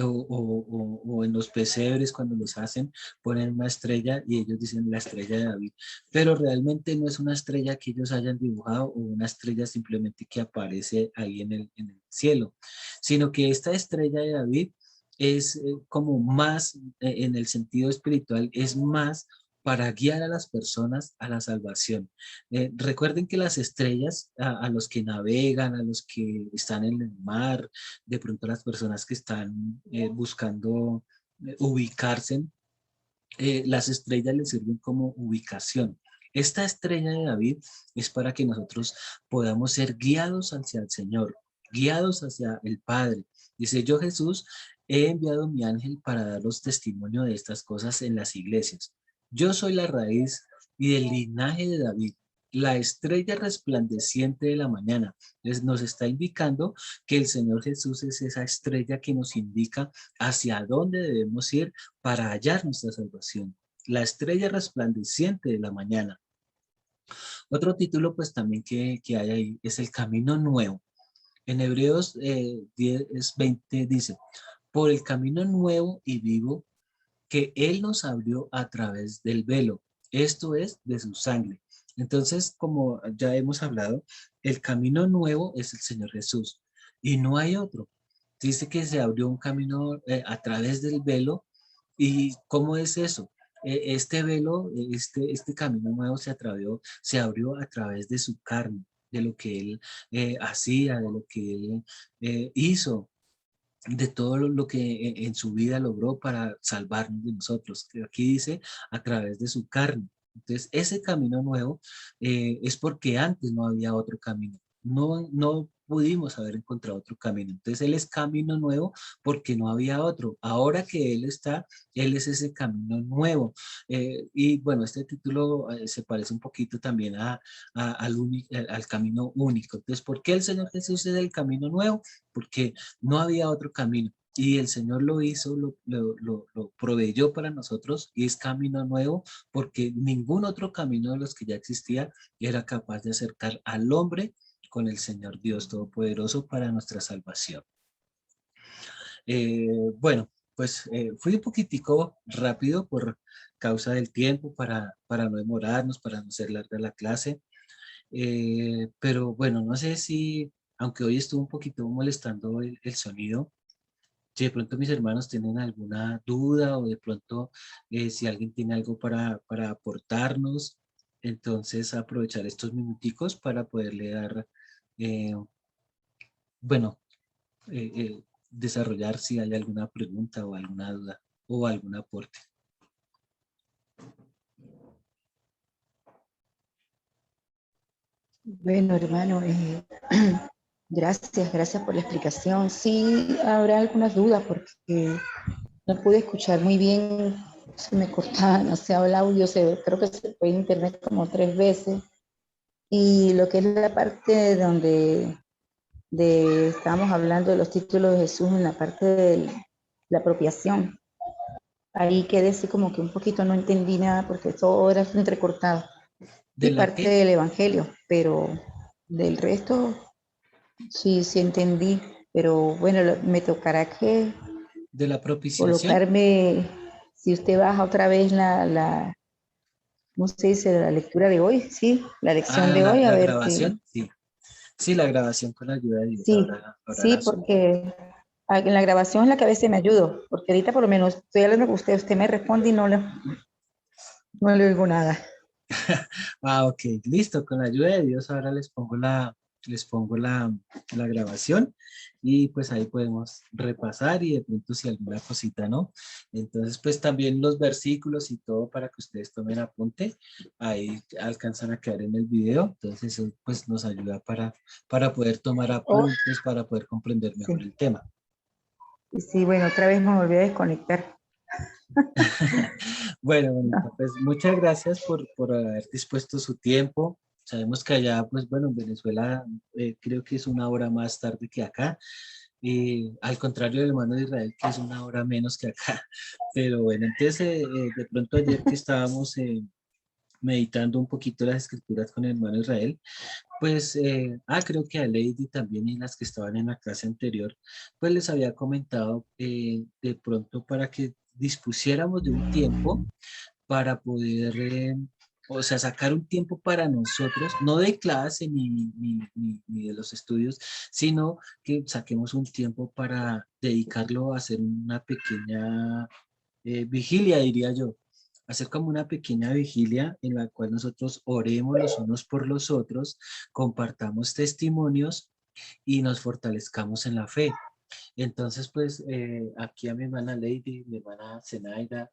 o en los pesebres cuando los hacen, ponen una estrella y ellos dicen la estrella de David, pero realmente no es una estrella que ellos hayan dibujado o una estrella simplemente que aparece ahí en el cielo, sino que esta estrella de David es como más, en el sentido espiritual, es más para guiar a las personas a la salvación. Recuerden que las estrellas, a los que navegan, a los que están en el mar, de pronto las personas que están buscando ubicarse, las estrellas les sirven como ubicación. Esta estrella de David es para que nosotros podamos ser guiados hacia el Señor, guiados hacia el Padre. Dice, yo Jesús he enviado mi ángel para daros testimonio de estas cosas en las iglesias. Yo soy la raíz y del linaje de David, la estrella resplandeciente de la mañana. Nos está indicando que el Señor Jesús es esa estrella que nos indica hacia dónde debemos ir para hallar nuestra salvación. La estrella resplandeciente de la mañana. Otro título pues también que hay ahí es el camino nuevo. En Hebreos 10:20 dice, por el camino nuevo y vivo que Él nos abrió a través del velo, esto es, de su sangre. Entonces, como ya hemos hablado, el camino nuevo es el Señor Jesús y no hay otro. Dice que se abrió un camino a través del velo. ¿Y cómo es eso? Este velo, este camino nuevo se abrió a través de su carne, de lo que Él hacía, de lo que Él hizo, de todo lo que en su vida logró para salvarnos de nosotros. Aquí dice a través de su carne, Entonces, ese camino nuevo es porque antes no había otro camino. No pudimos haber encontrado otro camino. Entonces, Él es camino nuevo porque no había otro. Ahora que Él está, Él es ese camino nuevo. Y bueno, este título se parece un poquito también al camino único. Entonces, ¿por qué el Señor Jesús es el camino nuevo? Porque no había otro camino. Y el Señor lo hizo, lo proveyó para nosotros y es camino nuevo porque ningún otro camino de los que ya existía era capaz de acercar al hombre con el Señor Dios Todopoderoso para nuestra salvación. Bueno, pues fui un poquitico rápido por causa del tiempo para no demorarnos, para no ser larga la clase. Pero bueno, no sé si, aunque hoy estuvo un poquito molestando el sonido, si de pronto mis hermanos tienen alguna duda o de pronto si alguien tiene algo para aportarnos, entonces aprovechar estos minuticos para poderle dar, eh, bueno, desarrollar si hay alguna pregunta o alguna duda o algún aporte. Bueno, hermano, gracias por la explicación. Sí, habrá algunas dudas porque no pude escuchar muy bien, se me cortaba, no sé, el audio, creo que se fue internet como 3 veces. Y lo que es la parte donde estábamos hablando de los títulos de Jesús en la parte de la apropiación. Ahí quedé así como que un poquito no entendí nada porque todo era entrecortado. ¿De Y la parte qué? del Evangelio, pero del resto sí entendí. Pero bueno, me tocará que ¿De la propiciación? colocarme, si usted baja otra vez ¿cómo se dice? La lectura de hoy, sí, la lección Ah, de hoy, a la ver qué. grabación, sí. Sí, la grabación con la ayuda de Dios. Sí, Ahora sí, la subo. porque en la grabación es la que a veces me ayudo, porque ahorita por lo menos estoy hablando con usted me responde y no le oigo nada. Ah, ok, listo. Con la ayuda de Dios ahora les pongo la grabación y pues ahí podemos repasar y de pronto si alguna cosita, ¿no? Entonces pues también los versículos y todo para que ustedes tomen apunte, ahí alcanzan a quedar en el video, entonces eso pues nos ayuda para poder tomar Oh, apuntes, para poder comprender mejor sí. el tema. Y sí, bueno, otra vez me volví a desconectar. Bueno, bonita, No. pues muchas gracias por haber dispuesto su tiempo. Sabemos que allá, pues bueno, en Venezuela creo que es una hora más tarde que acá. Y al contrario del hermano de Israel, que es una hora menos que acá. Pero bueno, entonces de pronto ayer que estábamos meditando un poquito las escrituras con el hermano Israel, pues, creo que a Lady también y las que estaban en la clase anterior, pues les había comentado de pronto para que dispusiéramos de un tiempo para poder, o sea, sacar un tiempo para nosotros, no de clase ni de los estudios, sino que saquemos un tiempo para dedicarlo a hacer una pequeña vigilia, diría yo. Hacer como una pequeña vigilia en la cual nosotros oremos los unos por los otros, compartamos testimonios y nos fortalezcamos en la fe. Entonces, pues aquí a mi hermana Lady, mi hermana Zenaida,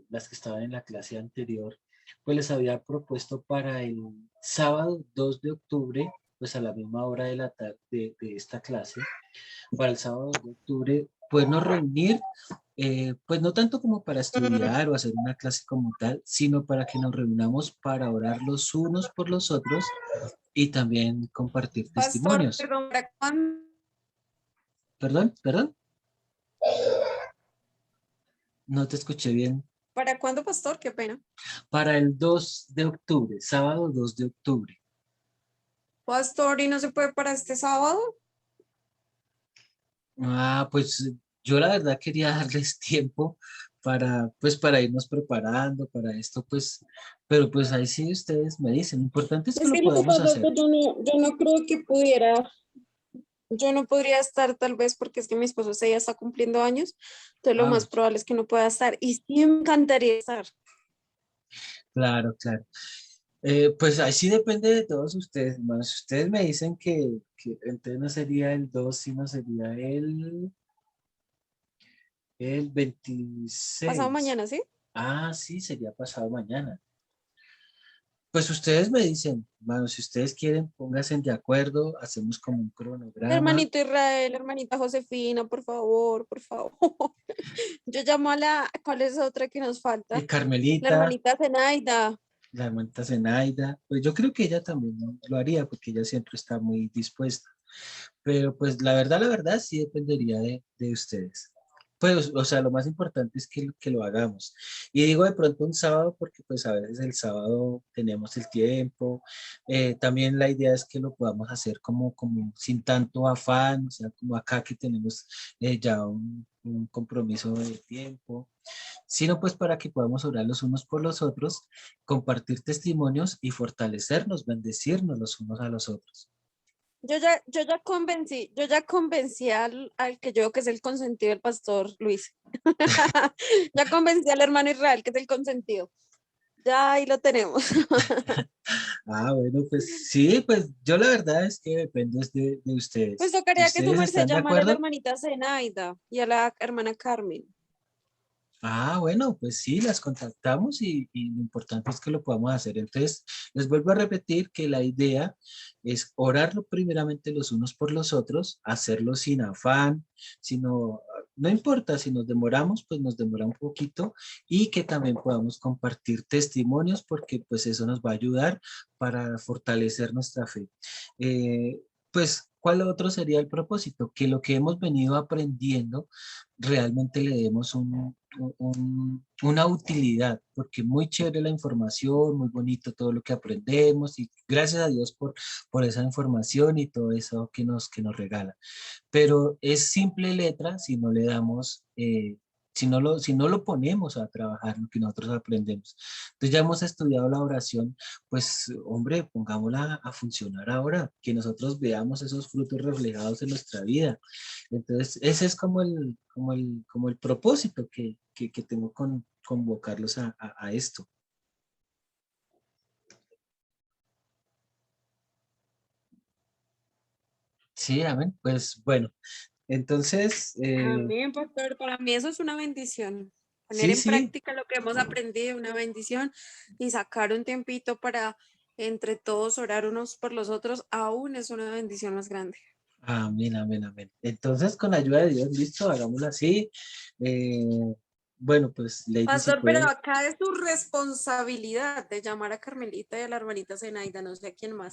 las que estaban en la clase anterior, pues les había propuesto para el sábado 2 de octubre, pues a la misma hora de la tarde de esta clase, para el sábado 2 de octubre, podernos reunir, pues no tanto como para estudiar o hacer una clase como tal, sino para que nos reunamos para orar los unos por los otros y también compartir Pastor, testimonios. perdón, Perdón, no te escuché bien. ¿para cuándo, pastor? Qué pena. Para el 2 de octubre, sábado 2 de octubre. Pastor, ¿y no se puede para este sábado? Pues yo la verdad quería darles tiempo para irnos preparando para esto, pues, pero pues ahí sí ustedes me dicen, lo importante es que Es lo que lo que podamos pasa es hacer. que yo no creo que pudiera, yo no podría estar tal vez porque es que mi esposo ese día está cumpliendo años, entonces lo más Ouch. probable es que no pueda estar y sí me encantaría estar. Claro, claro. Pues ahí sí depende de todos ustedes, hermanos. Si ustedes me dicen que entonces no sería el 2 sino sería el Pasado 26. mañana, ¿sí? Ah, sí, sería pasado mañana. Pues ustedes me dicen, hermano, si ustedes quieren, pónganse de acuerdo, hacemos como un cronograma. Hermanito Israel, hermanita Josefina, por favor, por favor. Yo llamo a ¿cuál es otra que nos falta? La Carmelita, hermanita Zenaida. la hermanita Zenaida, pues yo creo que ella también, ¿no?, lo haría porque ella siempre está muy dispuesta. Pero pues la verdad sí dependería de ustedes. Pues, o sea, lo más importante es que lo hagamos. Y digo de pronto un sábado porque pues a veces el sábado tenemos el tiempo. También la idea es que lo podamos hacer como sin tanto afán, o sea, como acá que tenemos ya un compromiso de tiempo, sino pues para que podamos orar los unos por los otros, compartir testimonios y fortalecernos, bendecirnos los unos a los otros. Yo ya convencí al que yo que es el consentido del pastor Luis. Ya convencí al hermano Israel que es el consentido. Ya ahí lo tenemos. Ah, bueno, pues sí, pues yo la verdad es que depende es de Pues ustedes. tocaría que su ¿Ustedes merced están de llamara a la acuerdo? hermanita Zenaida y a la hermana Carmen. Ah, bueno, pues sí, las contactamos y lo importante es que lo podamos hacer. Entonces, les vuelvo a repetir que la idea es orarlo primeramente los unos por los otros, hacerlo sin afán, sino, no importa si nos demoramos, pues nos demora un poquito y que también podamos compartir testimonios porque pues eso nos va a ayudar para fortalecer nuestra fe. Pues, ¿cuál otro sería el propósito? Que lo que hemos venido aprendiendo realmente le demos una utilidad, porque muy chévere la información, muy bonito todo lo que aprendemos y gracias a Dios por esa información y todo eso que nos regala. Pero es simple letra si no le damos, si no lo ponemos a trabajar lo que nosotros aprendemos. Entonces ya hemos estudiado la oración, pues hombre, pongámosla a funcionar ahora, que nosotros veamos esos frutos reflejados en nuestra vida. Entonces ese es como el propósito que tengo con convocarlos a esto. Sí, amén. Pues bueno, entonces, Amén, pastor. Para mí eso es una bendición. Poner sí, en sí. práctica lo que hemos aprendido, una bendición, y sacar un tiempito para entre todos orar unos por los otros, aún es una bendición más grande. Amén, amén, amén. Entonces, con la ayuda de Dios, listo, hagámoslo así. Eh, bueno, pues, Lady, si Pastor, pero puede. acá es su responsabilidad de llamar a Carmelita y a la hermanita Zenaida, no sé a quién más.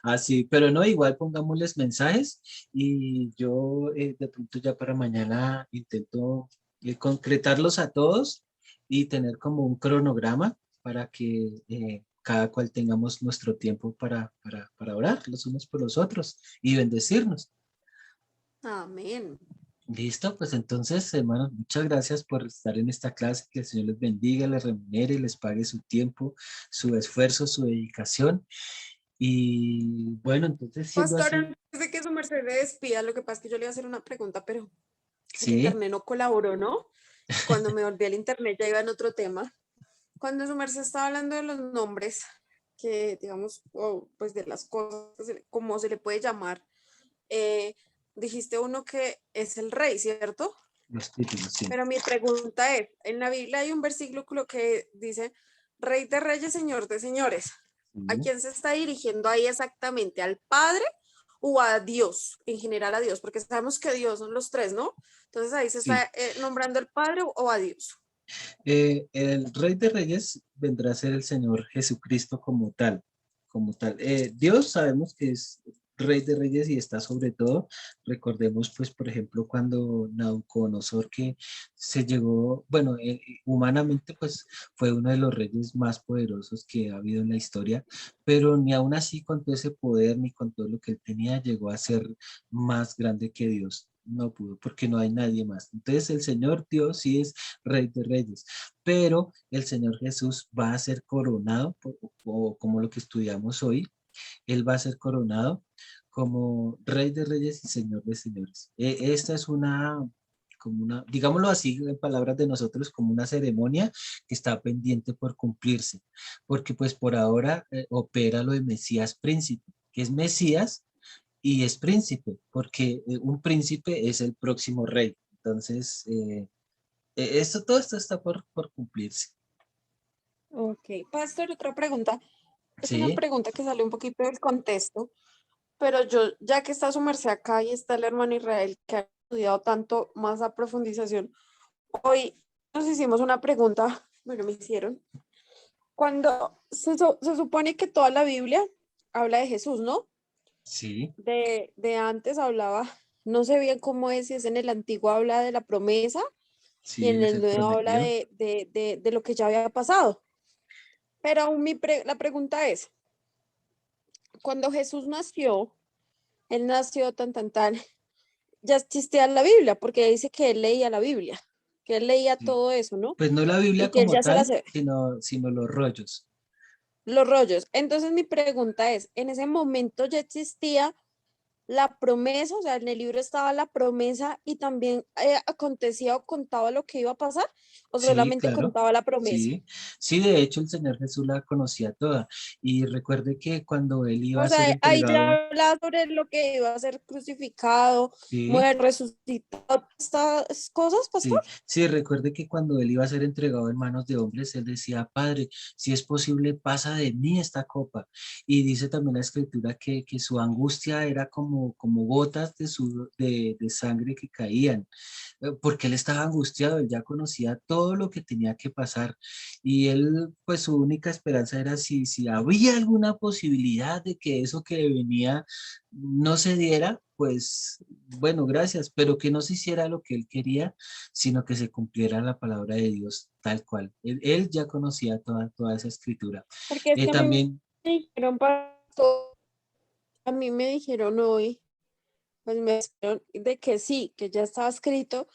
Así, pero no, igual pongámosles mensajes y yo de pronto ya para mañana intento concretarlos a todos y tener como un cronograma para que cada cual tengamos nuestro tiempo para orar los unos por los otros y bendecirnos. Amén. Listo, pues entonces, hermanos, muchas gracias por estar en esta clase. Que el Señor les bendiga, les remunere, les pague su tiempo, su esfuerzo, su dedicación. Y bueno, entonces, siendo Pastor, así, antes de que su merced le despida, lo que pasa es que yo le iba a hacer una pregunta, pero el sí, internet no colaboró, ¿no? Cuando me volví al internet ya iba en otro tema. Cuando su merced estaba hablando de los nombres, que digamos, pues de las cosas, como se le puede llamar, eh, dijiste uno que es el rey, ¿cierto? los títulos, sí. Pero mi pregunta es, en la Biblia hay un versículo que dice, Rey de reyes, Señor de señores. ¿A Sí. quién se está dirigiendo ahí exactamente? ¿Al Padre o a Dios? En general a Dios, porque sabemos que Dios son los tres, ¿no? Entonces ahí se Sí. está nombrando al Padre o a Dios. El Rey de Reyes vendrá a ser el Señor Jesucristo como tal, como tal. Dios sabemos que es Rey de Reyes y está sobre todo. Recordemos, pues, por ejemplo, cuando Nabucodonosor que se llegó, bueno, humanamente, pues, fue uno de los reyes más poderosos que ha habido en la historia, pero ni aún así con todo ese poder ni con todo lo que él tenía llegó a ser más grande que Dios. No pudo, porque no hay nadie más. Entonces, el Señor Dios sí es Rey de Reyes, pero el Señor Jesús va a ser coronado, o como lo que estudiamos hoy, Él va a ser coronado como Rey de Reyes y Señor de Señores. Esta es digámoslo así, en palabras de nosotros, como una ceremonia que está pendiente por cumplirse, porque pues por ahora opera lo de Mesías príncipe, que es Mesías y es príncipe, porque un príncipe es el próximo rey. Entonces, todo esto está por cumplirse. Ok, Pastor, otra pregunta. es una Sí, pregunta que sale un poquito del contexto, pero yo, ya que está su merced acá y está el hermano Israel, que ha estudiado tanto más a profundización, hoy nos hicimos una pregunta, bueno, me hicieron, cuando se supone que toda la Biblia habla de Jesús, ¿no? sí, De antes hablaba, no sé bien cómo es, si es en el antiguo habla de la promesa y sí, en él es el el nuevo habla prometido. de lo que ya había pasado. Pero aún la pregunta es, cuando Jesús nació, él nació tan, ya existía la Biblia, porque dice que él leía la Biblia, que él leía Sí. todo eso, ¿no? Pues no la Y Biblia que él como ya se la tal, sabe, sino los rollos. los rollos. Entonces mi pregunta es, ¿en ese momento ya existía la promesa? O sea, en el libro estaba la promesa y también acontecía o contaba lo que iba a pasar, o Sí, solamente claro. contaba la promesa. Sí, sí, de hecho el Señor Jesús la conocía toda. Y recuerde que cuando él iba O a ser sea, ahí entregado, ya hablaba sobre lo que iba a ser crucificado, sí, muerto, resucitado, estas cosas, pastor. sí, sí, recuerde que cuando él iba a ser entregado en manos de hombres, él decía, Padre, si es posible, pasa de mí esta copa. Y dice también la escritura que su angustia era como gotas de sangre que caían, porque él estaba angustiado, él ya conocía todo lo que tenía que pasar. Y él, pues su única esperanza era si había alguna posibilidad de que eso que venía no se diera, pues bueno, gracias, pero que no se hiciera lo que él quería, sino que se cumpliera la palabra de Dios tal cual. Él ya conocía toda esa escritura. Porque es que a mí me También, dijeron, pastor, a mí me dijeron hoy, pues me dijeron de que sí, que ya estaba escrito,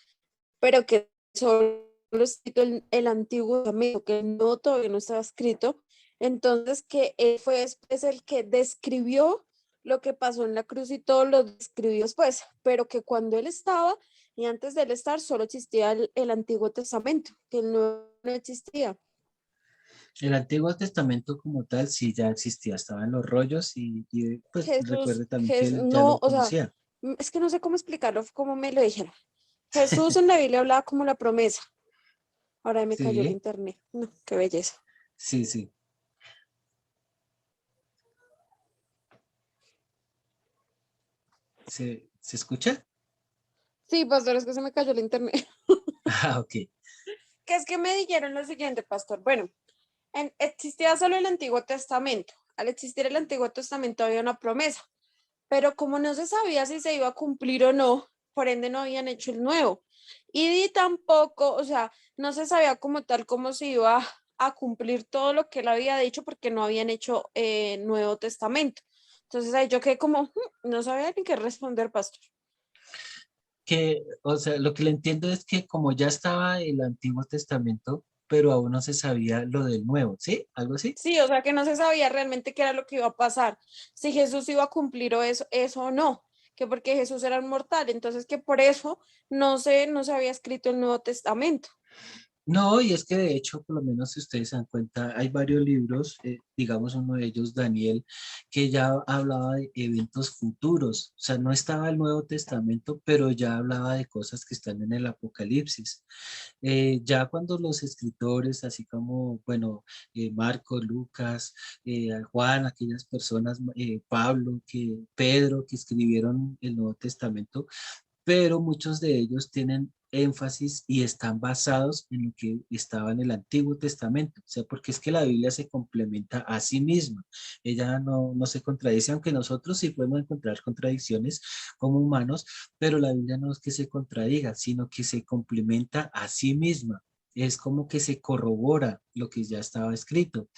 pero que solo escrito el Antiguo Testamento, que no, todavía no estaba escrito. Entonces, que él fue después el que describió lo que pasó en la cruz y todo lo describió después, pero que cuando él estaba y antes de él estar solo existía el Antiguo Testamento, que el Nuevo no existía. el Antiguo Testamento como tal sí ya existía, estaban los rollos y pues Jesús, recuerde también que él ya no, lo o sea, conocía. es que no sé cómo explicarlo, como me lo dijeron. Jesús en la Biblia hablaba como la promesa. Ahora me cayó el Sí, internet. No, qué belleza. sí, sí. ¿Se escucha? Sí, pastor, es que se me cayó el internet. Ah, ok. Que es que me dijeron lo siguiente, pastor. Bueno, existía solo el Antiguo Testamento. Al existir el Antiguo Testamento había una promesa, pero como no se sabía si se iba a cumplir o no, por ende no habían hecho el nuevo. Y tampoco, o sea, no se sabía como tal cómo se iba a cumplir todo lo que él había dicho porque no habían hecho Nuevo Testamento. Entonces ahí yo quedé como, no sabía ni qué responder, pastor. Que, o sea, lo que le entiendo es que como ya estaba el Antiguo Testamento, pero aún no se sabía lo del Nuevo, ¿sí? ¿Algo así? Sí, o sea que no se sabía realmente qué era lo que iba a pasar, si Jesús iba a cumplir o eso o no, que porque Jesús era un mortal, entonces que por eso no se había escrito el Nuevo Testamento. No, y es que de hecho, por lo menos si ustedes se dan cuenta, hay varios libros, digamos uno de ellos, Daniel, que ya hablaba de eventos futuros, o sea, no estaba el Nuevo Testamento, pero ya hablaba de cosas que están en el Apocalipsis. Ya cuando los escritores, así como, bueno, Marcos, Lucas, Juan, aquellas personas, Pablo, Pedro, que escribieron el Nuevo Testamento, pero muchos de ellos tienen énfasis y están basados en lo que estaba en el Antiguo Testamento, o sea, porque es que la Biblia se complementa a sí misma, ella no se contradice, aunque nosotros sí podemos encontrar contradicciones como humanos, pero la Biblia no es que se contradiga, sino que se complementa a sí misma, es como que se corrobora lo que ya estaba escrito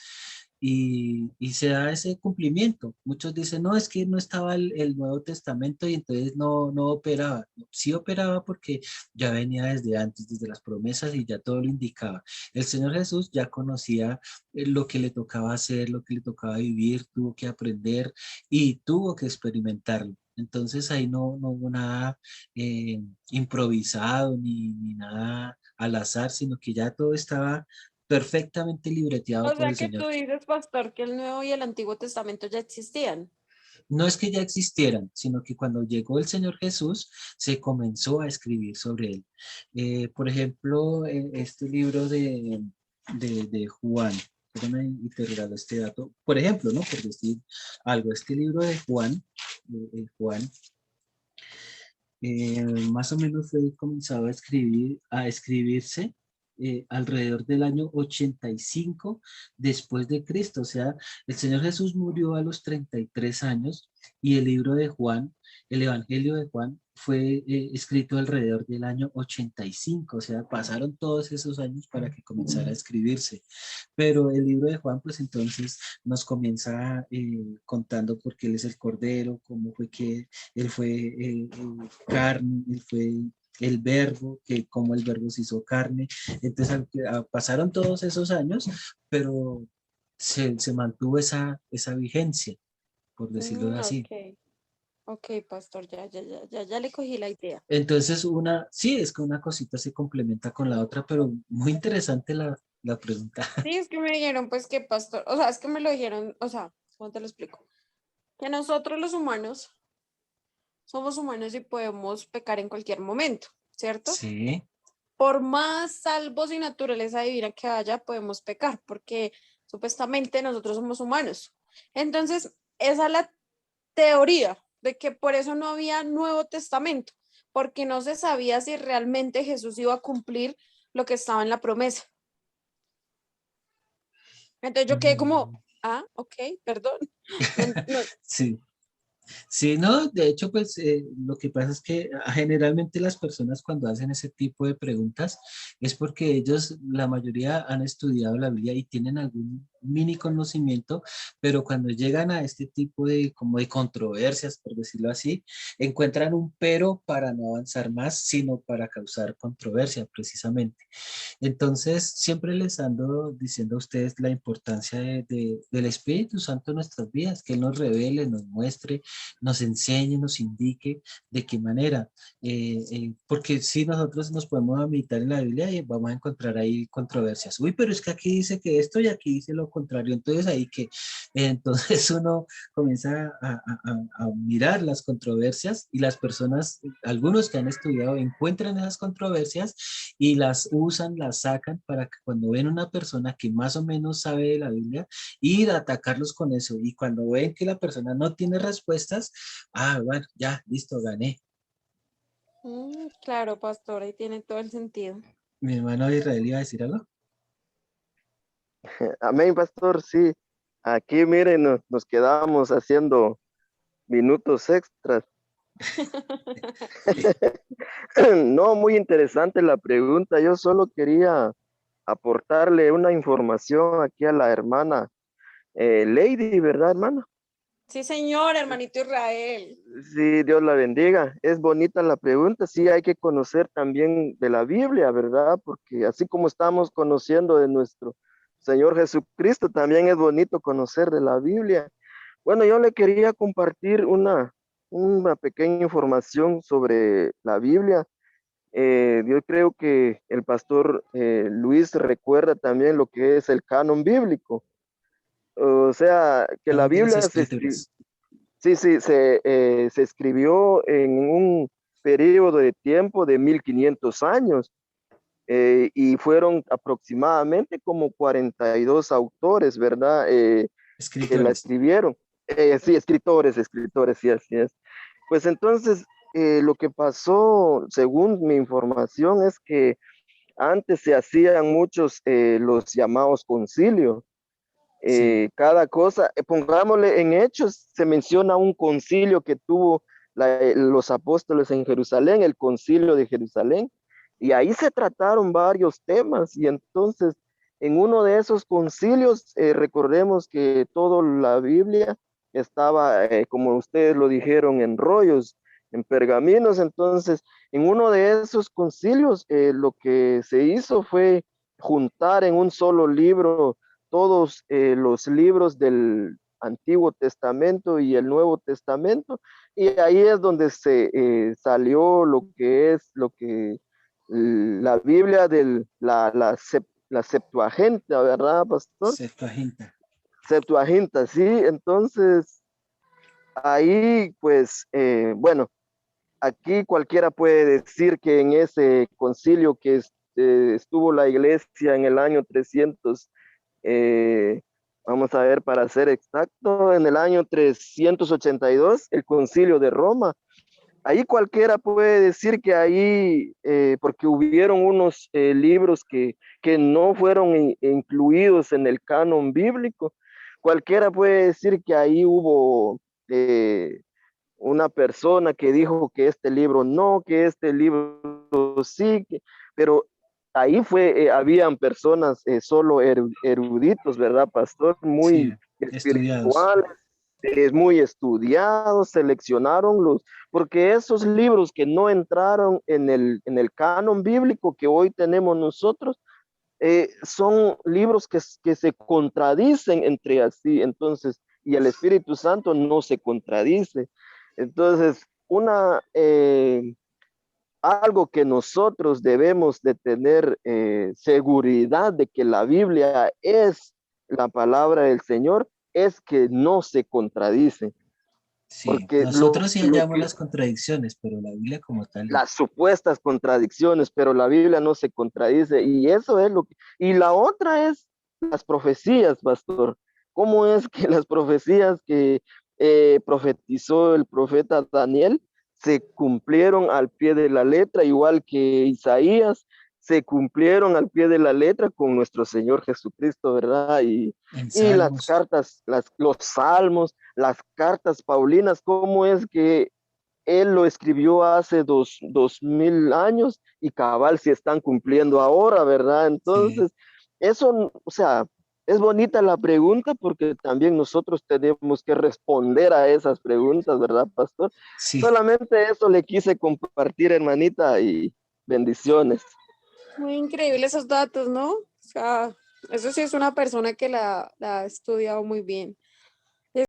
y se da ese cumplimiento. Muchos dicen, no, es que no estaba el Nuevo Testamento y entonces no operaba. Sí operaba porque ya venía desde antes, desde las promesas y ya todo lo indicaba. El Señor Jesús ya conocía lo que le tocaba hacer, lo que le tocaba vivir, tuvo que aprender y tuvo que experimentarlo. Entonces ahí no hubo nada improvisado ni nada al azar, sino que ya todo estaba perfectamente libreteado O por sea el que Señor. tú dices, pastor, que el Nuevo y el Antiguo Testamento ya existían. No es que ya existieran, sino que cuando llegó el Señor Jesús, se comenzó a escribir sobre él. Por ejemplo, este libro de Juan. espérame, y te regalo este dato. Por ejemplo, ¿no? Por decir algo, este libro de Juan, Juan, más o menos fue comenzado a escribirse alrededor del año 85 después de Cristo. O sea, el Señor Jesús murió a los 33 años y el libro de Juan, el Evangelio de Juan, fue escrito alrededor del año 85. O sea, pasaron todos esos años para que comenzara a escribirse. Pero el libro de Juan, pues entonces nos comienza contando por qué él es el Cordero, cómo fue que él fue carne, él fue el verbo, que cómo el verbo se hizo carne. Entonces pasaron todos esos años, pero se mantuvo esa vigencia, por decirlo así. Ok, ok, pastor, ya le cogí la idea. Entonces sí, es que una cosita se complementa con la otra, pero muy interesante la pregunta. Sí, es que me dijeron, pues, que pastor, o sea, es que me lo dijeron, o sea, ¿cómo te lo explico? Que nosotros los humanos somos humanos y podemos pecar en cualquier momento, ¿cierto? Sí. Por más salvos y naturaleza divina que haya, podemos pecar, porque supuestamente nosotros somos humanos. Entonces, esa es la teoría de que por eso no había Nuevo Testamento, porque no se sabía si realmente Jesús iba a cumplir lo que estaba en la promesa. Entonces yo quedé como, ok, perdón. No, Sí. Sí, no, de hecho, pues lo que pasa es que generalmente las personas cuando hacen ese tipo de preguntas es porque ellos, la mayoría han estudiado la Biblia y tienen algún mini conocimiento, pero cuando llegan a este tipo de como de controversias, por decirlo así, encuentran un pero para no avanzar más, sino para causar controversia precisamente. Entonces, siempre les ando diciendo a ustedes la importancia del Espíritu Santo en nuestras vidas, que Él nos revele, nos muestre, nos enseñe, nos indique de qué manera. Porque si nosotros nos podemos meditar en la Biblia y vamos a encontrar ahí controversias. Uy, pero es que aquí dice que esto y aquí dice lo contrario. Entonces ahí que, entonces uno comienza a mirar las controversias y las personas, algunos que han estudiado, encuentran esas controversias y las usan, las sacan para que cuando ven una persona que más o menos sabe de la Biblia, ir a atacarlos con eso. Y cuando ven que la persona no tiene respuestas, bueno, ya, listo, gané. claro, pastor, ahí tiene todo el sentido. Mi hermano Israel iba a decir algo. Amén, pastor, sí. Aquí, miren, nos quedábamos haciendo minutos extras. No, muy interesante la pregunta. Yo solo quería aportarle una información aquí a la hermana Lady, ¿verdad, hermana? Sí, señor, hermanito Israel. Sí, Dios la bendiga. Es bonita la pregunta. Sí, hay que conocer también de la Biblia, ¿verdad? Porque así como estamos conociendo de nuestro Señor Jesucristo, también es bonito conocer de la Biblia. Bueno, yo le quería compartir una pequeña información sobre la Biblia. Yo creo que el pastor Luis recuerda también lo que es el canon bíblico. O sea, que la Canon de las Biblia Escrituras. se escribió en un periodo de tiempo de 1500 años y fueron aproximadamente como 42 autores, ¿verdad? Que la Escritores. escribieron. Sí, escritores, sí, así es. Pues entonces, lo que pasó, según mi información, es que antes se hacían muchos los llamados concilios. Sí. Cada cosa, pongámosle en Hechos, se menciona un concilio que tuvo los apóstoles en Jerusalén, el concilio de Jerusalén, y ahí se trataron varios temas, y entonces en uno de esos concilios, recordemos que toda la Biblia estaba, como ustedes lo dijeron, en rollos, en pergaminos, entonces en uno de esos concilios lo que se hizo fue juntar en un solo libro todos los libros del Antiguo Testamento y el Nuevo Testamento, y ahí es donde se salió lo que es lo que la Biblia la Septuaginta, ¿verdad, pastor? Septuaginta. Septuaginta, sí, entonces ahí pues, bueno, aquí cualquiera puede decir que en ese concilio que estuvo la iglesia en el año 300 vamos a ver, para ser exacto, en el año 382, el Concilio de Roma. Ahí cualquiera puede decir que ahí, porque hubieron unos libros que no fueron incluidos en el canon bíblico, cualquiera puede decir que ahí hubo una persona que dijo que este libro no, que este libro sí, pero ahí habían personas solo eruditos, ¿verdad, pastor? Sí, Muy estudiados. espirituales, muy estudiados, seleccionaron porque esos libros que no entraron en el canon bíblico que hoy tenemos nosotros, son libros que se contradicen entre así, entonces, y el Espíritu Santo no se contradice. Entonces, algo que nosotros debemos de tener seguridad de que la Biblia es la palabra del Señor, es que no se contradice, Sí, porque nosotros sí lo hallamos que las contradicciones, pero la Biblia como tal no. las supuestas contradicciones, pero la Biblia no se contradice y eso es lo que... Y la otra es las profecías, pastor. ¿Cómo es que las profecías que profetizó el profeta Daniel se cumplieron al pie de la letra, igual que Isaías, se cumplieron al pie de la letra con nuestro Señor Jesucristo, ¿verdad? En Y las Salmos, cartas, los salmos, las cartas paulinas, ¿cómo es que él lo escribió hace 2000 años y cabal se están cumpliendo ahora, ¿verdad? sí, Entonces, eso, o sea, es bonita la pregunta porque también nosotros tenemos que responder a esas preguntas, ¿verdad, pastor? sí, Solamente eso le quise compartir, hermanita, y bendiciones. Muy increíble esos datos, ¿no? O sea, eso sí es una persona que la ha estudiado muy bien.